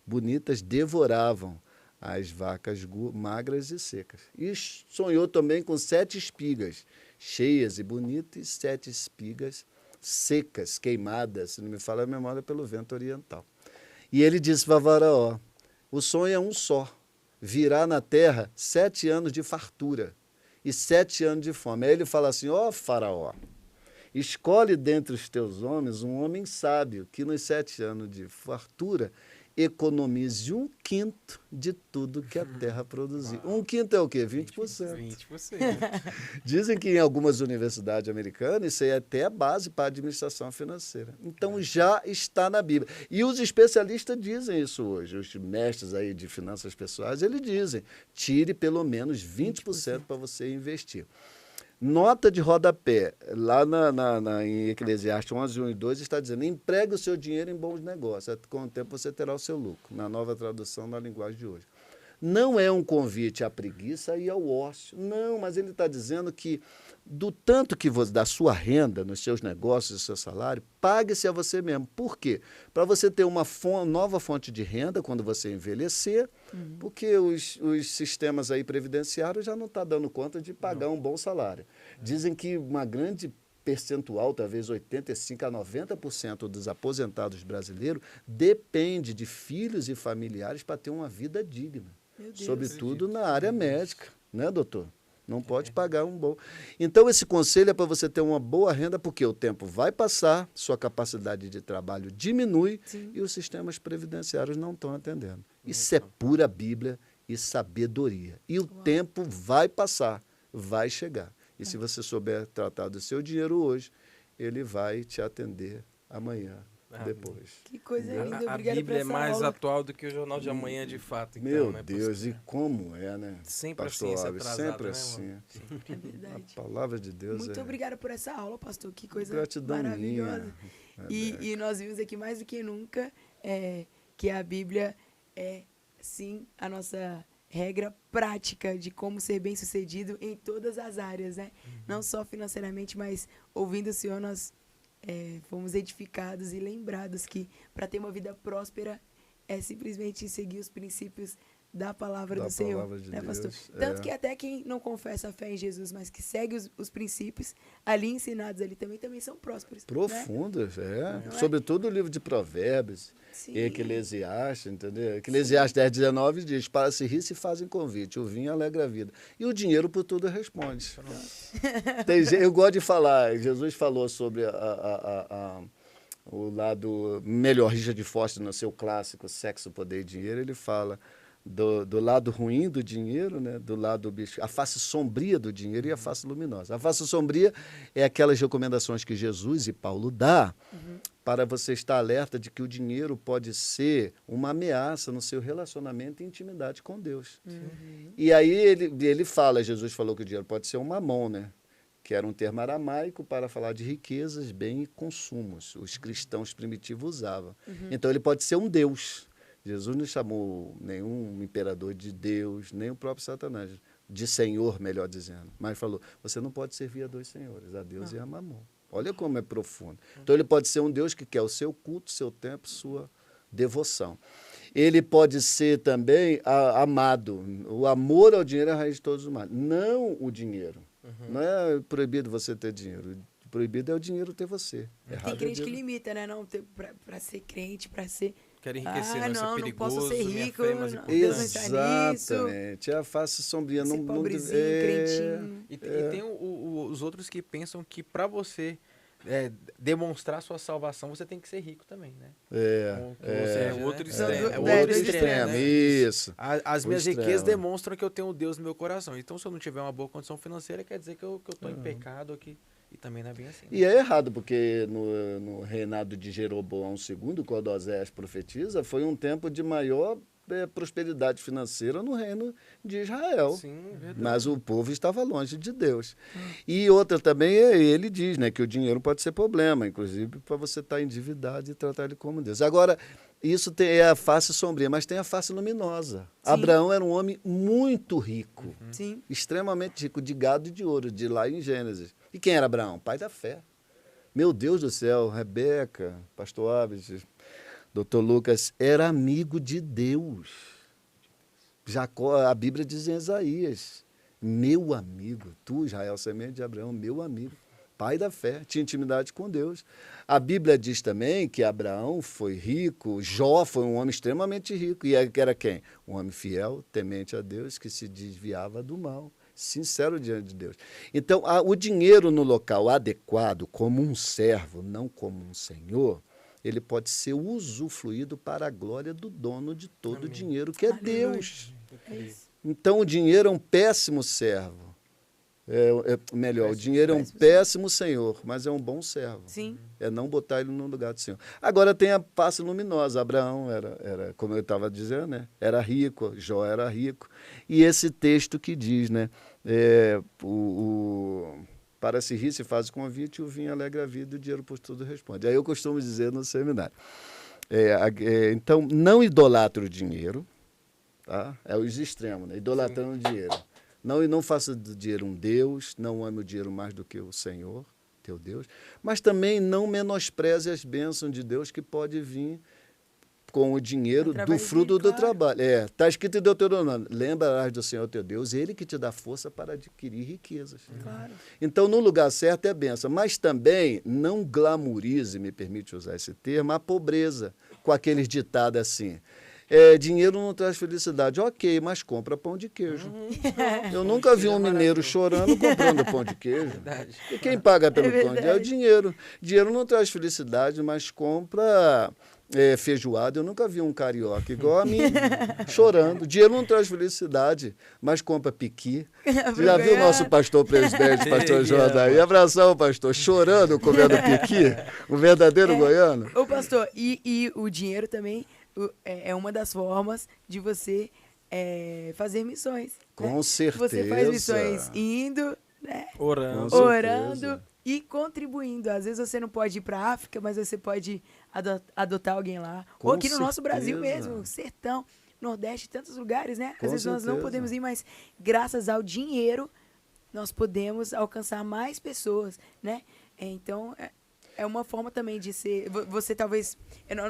bonitas devoravam as vacas magras e secas. E sonhou também com 7 espigas, cheias e bonitas, e 7 espigas secas, queimadas, se não me falha a memória, pelo vento oriental. E ele disse para Faraó, o sonho é um só, virá na terra 7 anos de fartura e 7 anos de fome. Aí ele fala assim, ó Faraó, escolhe dentre os teus homens um homem sábio, que nos 7 anos de fartura economize 1/5 de tudo que a terra produzir. 1/5 é o quê? 20%. 20%. Dizem que em algumas universidades americanas isso aí é até a base para a administração financeira. Então já está na Bíblia. E os especialistas dizem isso hoje. Os mestres aí de finanças pessoais, eles dizem, tire pelo menos 20% para você investir. Nota de rodapé, lá em Eclesiastes 11, 1 e 2, está dizendo, empregue o seu dinheiro em bons negócios, com o tempo você terá o seu lucro, na nova tradução na linguagem de hoje. Não é um convite à preguiça e ao ócio, não, mas ele está dizendo que do tanto que da sua renda, nos seus negócios, do seu salário, pague-se a você mesmo. Por quê? Para você ter uma nova fonte de renda quando você envelhecer, porque os sistemas aí previdenciários já não estão dando conta de pagar um bom salário. Dizem que uma grande percentual, talvez 85% a 90% dos aposentados brasileiros depende de filhos e familiares para ter uma vida digna. Sobretudo na área médica, né, doutor? Não pode pagar um bom. Então, esse conselho é para você ter uma boa renda, porque o tempo vai passar, sua capacidade de trabalho diminui e os sistemas previdenciários não estão atendendo. Isso é pura Bíblia e sabedoria. E o tempo vai passar, vai chegar. E se você souber tratar do seu dinheiro hoje, ele vai te atender amanhã. Depois. Que coisa linda, A Obrigada Bíblia é por essa mais aula. atual do que o Jornal de Amanhã, de fato. Então, Meu né, Deus, e como é, né? Sempre pastor assim, Alves, atrasado, sempre né, assim. É verdade. A palavra de Deus Muito é obrigada por essa aula, pastor. Que coisa gratidão maravilhosa. minha. E nós vimos aqui mais do que nunca que a Bíblia é, sim, a nossa regra prática de como ser bem-sucedido em todas as áreas, né? Não só financeiramente, mas ouvindo o Senhor, nós fomos edificados e lembrados que para ter uma vida próspera é simplesmente seguir os princípios da palavra do Senhor, palavra de né, pastor? Deus, Tanto que até quem não confessa a fé em Jesus, mas que segue os princípios ali ensinados ali também são prósperos. Profundas, Não é? Sobretudo o livro de Provérbios, Sim. Eclesiastes, entendeu? Eclesiastes 10:19 diz, para se rir se fazem convite, o vinho alegra a vida. E o dinheiro por tudo responde. Eu gosto de falar, Jesus falou sobre o lado, melhor, Richard Foster, no seu clássico Sexo, Poder e Dinheiro, ele fala do lado ruim do dinheiro, né? Do lado a face sombria do dinheiro e a face luminosa. A face sombria é aquelas recomendações que Jesus e Paulo dá para você estar alerta de que o dinheiro pode ser uma ameaça no seu relacionamento e intimidade com Deus. E aí ele fala, Jesus falou que o dinheiro pode ser um mamon, né? Que era um termo aramaico para falar de riquezas, bem e consumos. Os cristãos primitivos usavam. Então, ele pode ser um Deus. Jesus não chamou nenhum imperador de Deus, nem o próprio Satanás, de Senhor, melhor dizendo. Mas falou, você não pode servir a 2 senhores, a Deus e a Mamon. Olha como é profundo. Então, ele pode ser um Deus que quer o seu culto, seu tempo, sua devoção. Ele pode ser também amado. O amor ao dinheiro é a raiz de todos os males. Não o dinheiro. Não é proibido você ter dinheiro. Proibido é o dinheiro ter você. Tem crente que limita, né? Não, para ser crente, para ser... Quer enriquecer, não, isso é perigoso, não posso ser minha rico, fé é mais não, importante. Deus não está nisso. Exatamente. É a face sombria. Ser pobrezinho, crentinho. E tem os outros que pensam que para você demonstrar sua salvação, você tem que ser rico também, né? É outro extremo. É outro do extremo, né? Isso. As O minhas extremo. riquezas demonstram que eu tenho Deus no meu coração. Então, se eu não tiver uma boa condição financeira, quer dizer que eu tô em pecado aqui. E também não é bem assim. Né? E é errado, porque no reinado de Jeroboão II, quando Oséias profetiza, foi um tempo de maior prosperidade financeira no reino de Israel. Sim, verdade. Mas o povo estava longe de Deus. E outra também, ele diz, né, que o dinheiro pode ser problema, inclusive para você estar endividado e tratar ele como Deus. Agora, isso é a face sombria, mas tem a face luminosa. Sim. Abraão era um homem muito rico, Sim. extremamente rico, de gado e de ouro, de lá em Gênesis. E quem era Abraão? Pai da fé. Meu Deus do céu, Rebeca, pastor Abes, doutor Lucas, era amigo de Deus. Jacó, a Bíblia diz em Isaías, meu amigo, tu, Israel, semente de Abraão, meu amigo, pai da fé, tinha intimidade com Deus. A Bíblia diz também que Abraão foi rico, Jó foi um homem extremamente rico, e era quem? Um homem fiel, temente a Deus, que se desviava do mal, sincero diante de Deus. Então, o dinheiro no local adequado, como um servo, não como um senhor, ele pode ser usufruído para a glória do dono de todo o dinheiro, que é Aleluia. Deus. É isso. Então, o dinheiro é um péssimo servo. Melhor, o dinheiro é um péssimo senhor, mas é um bom servo. Sim. É não botar ele no lugar do senhor. Agora tem a face luminosa. Abraão era como eu estava dizendo, né? Era rico, Jó era rico. E esse texto que diz, né? Para se rir, se faz o convite, o vinho alegra a vida e o dinheiro por tudo responde. Aí eu costumo dizer no seminário. Então, não idolatre o dinheiro, tá? É os extremos, né? Idolatrando o dinheiro. Não faça do dinheiro um Deus, não ame o dinheiro mais do que o Senhor, teu Deus, mas também não menospreze as bênçãos de Deus que pode vir com o dinheiro do fruto do trabalho. Está escrito em Deuteronômio, lembrarás do Senhor teu Deus, ele que te dá força para adquirir riquezas. Claro. Então, no lugar certo é bênção, mas também não glamorize, me permite usar esse termo, a pobreza, com aqueles ditados assim. Dinheiro não traz felicidade. Ok, mas compra pão de queijo. Eu nunca vi um mineiro chorando comprando pão de queijo. Verdade. E quem paga pelo pão de queijo é o verdade. dinheiro. Dinheiro não traz felicidade, mas compra feijoada. Eu nunca vi um carioca igual a mim chorando. Dinheiro não traz felicidade, mas compra piqui. Você já viu o nosso pastor presidente, pastor Jodaí? Abração, pastor, chorando comendo piqui? Um verdadeiro goiano? Ô, pastor, e o dinheiro também é uma das formas de você fazer missões. Com né? certeza. Você faz missões indo, né? Orando. Com Orando certeza. e contribuindo. Às vezes você não pode ir para a África, mas você pode adotar alguém lá. Com Ou aqui no nosso Brasil certeza. mesmo, sertão, Nordeste, tantos lugares, né? Às Com vezes nós não certeza. podemos ir, mas graças ao dinheiro nós podemos alcançar mais pessoas, né? Então, é uma forma também de ser... Você talvez...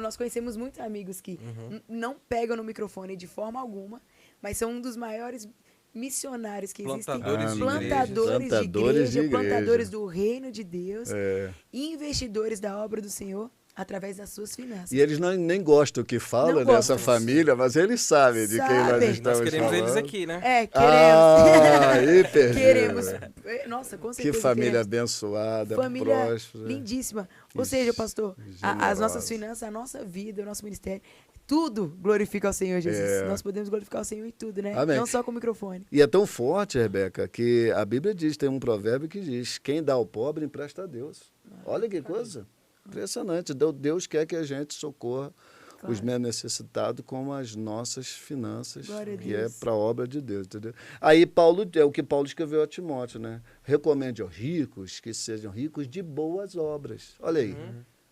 Nós conhecemos muitos amigos que não pegam no microfone de forma alguma, mas são um dos maiores missionários que existem. Plantadores de Plantadores de igreja, igreja. plantadores do reino de Deus, É. e investidores da obra do Senhor através das suas finanças. E eles nem gostam que fala Não dessa gostam. família, mas eles sabem de quem nós Sabem. estamos Nós queremos falando. eles aqui, né? Queremos. Aí perderam. Queremos. Nossa, com Que certeza família queremos. abençoada, Família próspera. lindíssima. Ou seja, pastor, as nossas finanças, a nossa vida, o nosso ministério, tudo glorifica ao Senhor Jesus. Nós podemos glorificar o Senhor em tudo, né? Amém. Não só com o microfone. E é tão forte, Rebeca, que a Bíblia diz, tem um provérbio que diz, quem dá ao pobre empresta a Deus. Olha que coisa. Impressionante. Deus quer que a gente socorra os menos necessitados com as nossas finanças, Glória a que é Deus. para a obra de Deus, entendeu? Aí Paulo, é o que Paulo escreveu a Timóteo, né? Recomende aos ricos que sejam ricos de boas obras. Olha aí.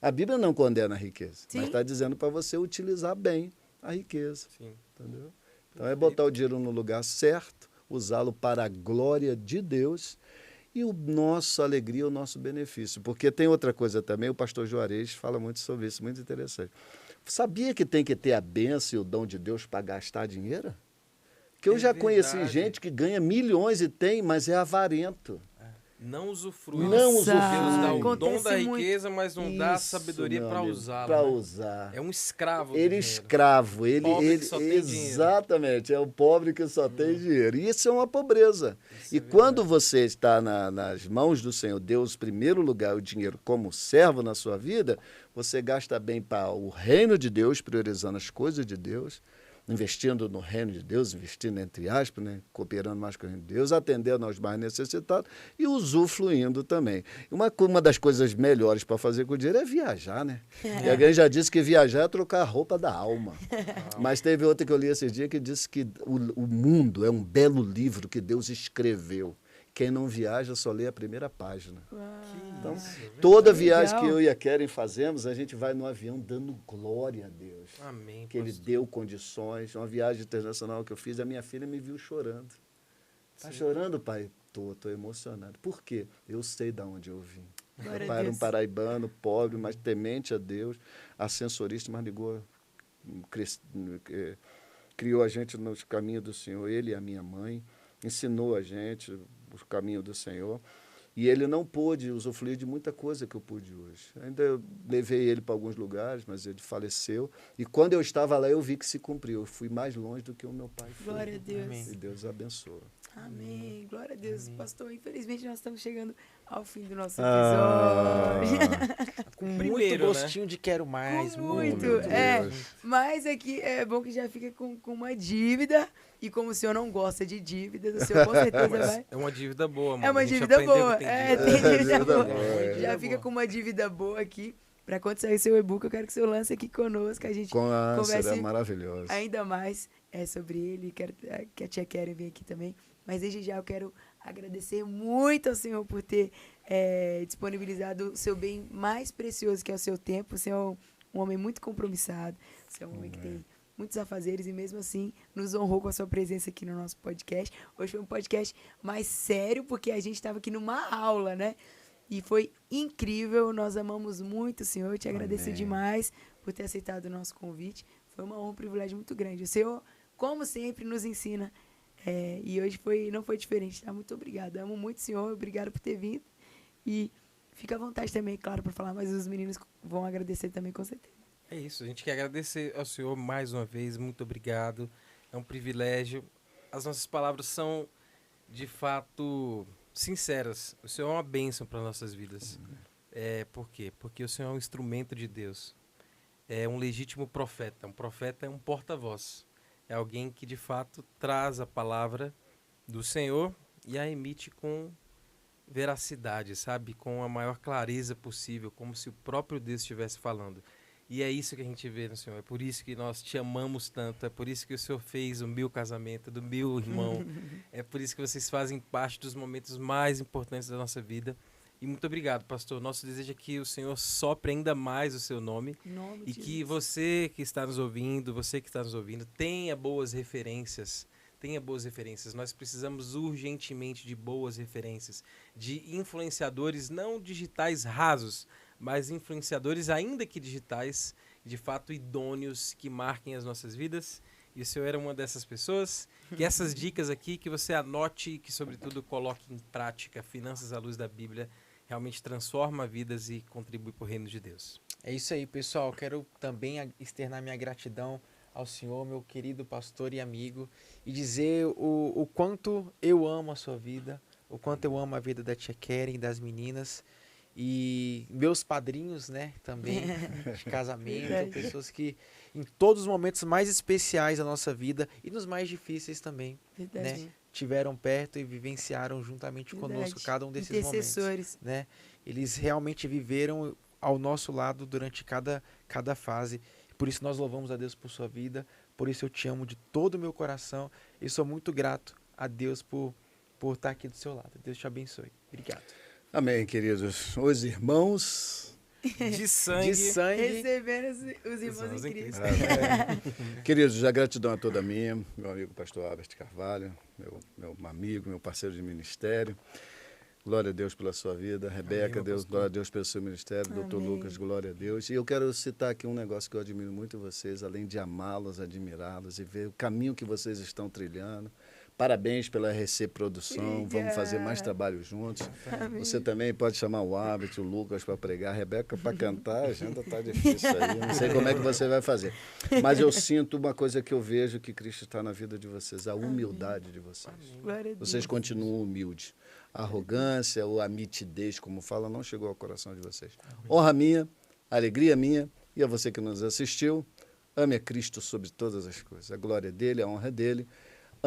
A Bíblia não condena a riqueza, Sim. mas está dizendo para você utilizar bem a riqueza. Sim. Entendeu? Então é botar o dinheiro no lugar certo, usá-lo para a glória de Deus e a nossa alegria, o nosso benefício. Porque tem outra coisa também, o pastor Juarez fala muito sobre isso, muito interessante. Sabia que tem que ter a bênção e o dom de Deus para gastar dinheiro? Que eu já conheci verdade. gente que ganha milhões e tem, mas é avarento. Não usufrui. Não Deus dá o acontece dom da muito. riqueza, mas não dá a Isso, sabedoria meu para amigo, usá-la. Para né? usar. É um escravo do Ele dinheiro. escravo, ele, Pobre que ele só tem dinheiro. exatamente, é o pobre que só tem dinheiro. E isso é uma pobreza. Isso E é quando verdade. você está nas mãos do Senhor, Deus, em primeiro lugar, o dinheiro como servo na sua vida, você gasta bem para o reino de Deus, priorizando as coisas de Deus, investindo no reino de Deus, investindo entre aspas, né? Cooperando mais com o reino de Deus, atendendo aos mais necessitados e usufruindo também. Uma das coisas melhores para fazer com o dinheiro é viajar, né? E alguém já disse que viajar é trocar a roupa da alma. Mas teve outra que eu li esses dias que disse que o mundo é um belo livro que Deus escreveu. Quem não viaja só lê a primeira página. Então, toda viagem que eu e a Keren fazemos, a gente vai no avião dando glória a Deus. Amém. Que Ele deu condições. Uma viagem internacional que eu fiz, a minha filha me viu chorando. Tá chorando, pai? Tô emocionado. Por quê? Eu sei de onde eu vim. Glória Meu a pai era um Deus. paraibano, pobre, mas temente a Deus, ascensorista, mas ligou, criou a gente nos caminhos do Senhor, ele e a minha mãe, ensinou a gente os caminhos do Senhor. E ele não pôde usufruir de muita coisa que eu pude hoje. Ainda eu levei ele para alguns lugares, mas ele faleceu. E quando eu estava lá, eu vi que se cumpriu. Eu fui mais longe do que o meu pai foi. Glória a Deus. Amém. E Deus abençoa. Amém. Glória a Deus. Amém. Pastor, infelizmente nós estamos chegando ao fim do nosso Ah. episódio. Com Primeiro, muito né? gostinho de quero mais. Com muito, meu é. Deus. Mas aqui é bom que já fica com uma dívida. E como o senhor não gosta de dívidas, o senhor com certeza vai. É uma dívida boa, mano. É uma A gente dívida aprendeu boa. que tem É, dívida. tem dívida dívida boa. boa, é. Já fica com uma dívida boa aqui. Para quando sair seu e-book, eu quero que o senhor lance aqui conosco, a gente Com a converse será maravilhoso. ainda mais sobre ele. Quero que a tia Keren venha aqui também. Mas desde já eu quero agradecer muito ao senhor por ter disponibilizado o seu bem mais precioso, que é o seu tempo. O senhor é um homem muito compromissado. Você é um homem que tem muitos afazeres e mesmo assim nos honrou com a sua presença aqui no nosso podcast. Hoje foi um podcast mais sério, porque a gente estava aqui numa aula, né? E foi incrível, nós amamos muito o senhor, eu te agradeço Amém. demais por ter aceitado o nosso convite. Foi uma honra, um privilégio muito grande. O senhor, como sempre, nos ensina e hoje não foi diferente, tá? Muito obrigada, amo muito o senhor, obrigado por ter vindo. E fica à vontade também, claro, para falar, mas os meninos vão agradecer também, com certeza. É isso, a gente quer agradecer ao senhor mais uma vez, muito obrigado. É um privilégio. As nossas palavras são, de fato, sinceras. O senhor é uma bênção para nossas vidas. Por quê? Porque o senhor é um instrumento de Deus. É um legítimo profeta. Um profeta é um porta-voz. É alguém que, de fato, traz a palavra do Senhor e a emite com veracidade, sabe? Com a maior clareza possível, como se o próprio Deus estivesse falando. E é isso que a gente vê no Senhor. É por isso que nós te amamos tanto. É por isso que o Senhor fez o meu casamento, do meu irmão. É por isso que vocês fazem parte dos momentos mais importantes da nossa vida. E muito obrigado, pastor. Nosso desejo é que o Senhor sopre ainda mais o seu nome. Em nome E de que Jesus. você que está nos ouvindo, tenha boas referências. Tenha boas referências. Nós precisamos urgentemente de boas referências. De influenciadores não digitais rasos, mas influenciadores, ainda que digitais, de fato idôneos, que marquem as nossas vidas. E o senhor era uma dessas pessoas. Que essas dicas aqui, que você anote e que, sobretudo, coloque em prática. Finanças à luz da Bíblia realmente transforma vidas e contribui para o reino de Deus. É isso aí, pessoal. Quero também externar minha gratidão ao senhor, meu querido pastor e amigo, e dizer o quanto eu amo a sua vida, o quanto eu amo a vida da tia Keren e das meninas, e meus padrinhos, né, também, de casamento, Verdade. pessoas que em todos os momentos mais especiais da nossa vida e nos mais difíceis também, Verdade. né, tiveram perto e vivenciaram juntamente conosco Verdade. cada um desses momentos, Intercessores. né? Eles realmente viveram ao nosso lado durante cada fase. Por isso nós louvamos a Deus por sua vida, por isso eu te amo de todo o meu coração e sou muito grato a Deus por estar aqui do seu lado. Deus te abençoe. Obrigado. Amém, queridos. Os irmãos. De sangue. De sangue. Recebendo os irmãos em Cristo. Queridos, a gratidão é toda minha. Meu amigo pastor Albert Carvalho, meu amigo, meu parceiro de ministério. Glória a Deus pela sua vida. Rebeca, meu Deus, pastor. glória a Deus pelo seu ministério. Doutor Amém. Lucas, glória a Deus. E eu quero citar aqui um negócio que eu admiro muito em vocês, além de amá-los, admirá-los e ver o caminho que vocês estão trilhando. Parabéns pela RC Produção. Vamos fazer mais trabalho juntos. Amém. Você também pode chamar o Árbitro, o Lucas para pregar, a Rebeca para cantar. A agenda está difícil aí. Não sei como é que você vai fazer. Mas eu sinto uma coisa que eu vejo que Cristo está na vida de vocês, a humildade de vocês. Glória a Deus. Vocês continuam humildes. A arrogância ou a mitidez, como fala, não chegou ao coração de vocês. Honra minha, alegria minha, e a você que nos assistiu, ame a Cristo sobre todas as coisas. A glória dele, a honra dele.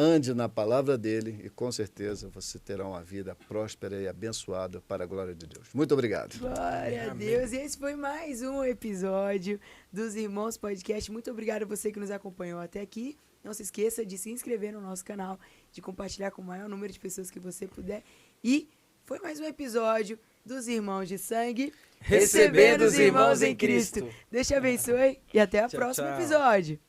Ande na palavra dele e, com certeza, você terá uma vida próspera e abençoada para a glória de Deus. Muito obrigado. Glória a Deus. E esse foi mais um episódio dos Irmãos Podcast. Muito obrigado a você que nos acompanhou até aqui. Não se esqueça de se inscrever no nosso canal, de compartilhar com o maior número de pessoas que você puder. E foi mais um episódio dos Irmãos de Sangue, recebendo os irmãos em Cristo. Deus te abençoe e até o Tchau, próximo tchau. episódio.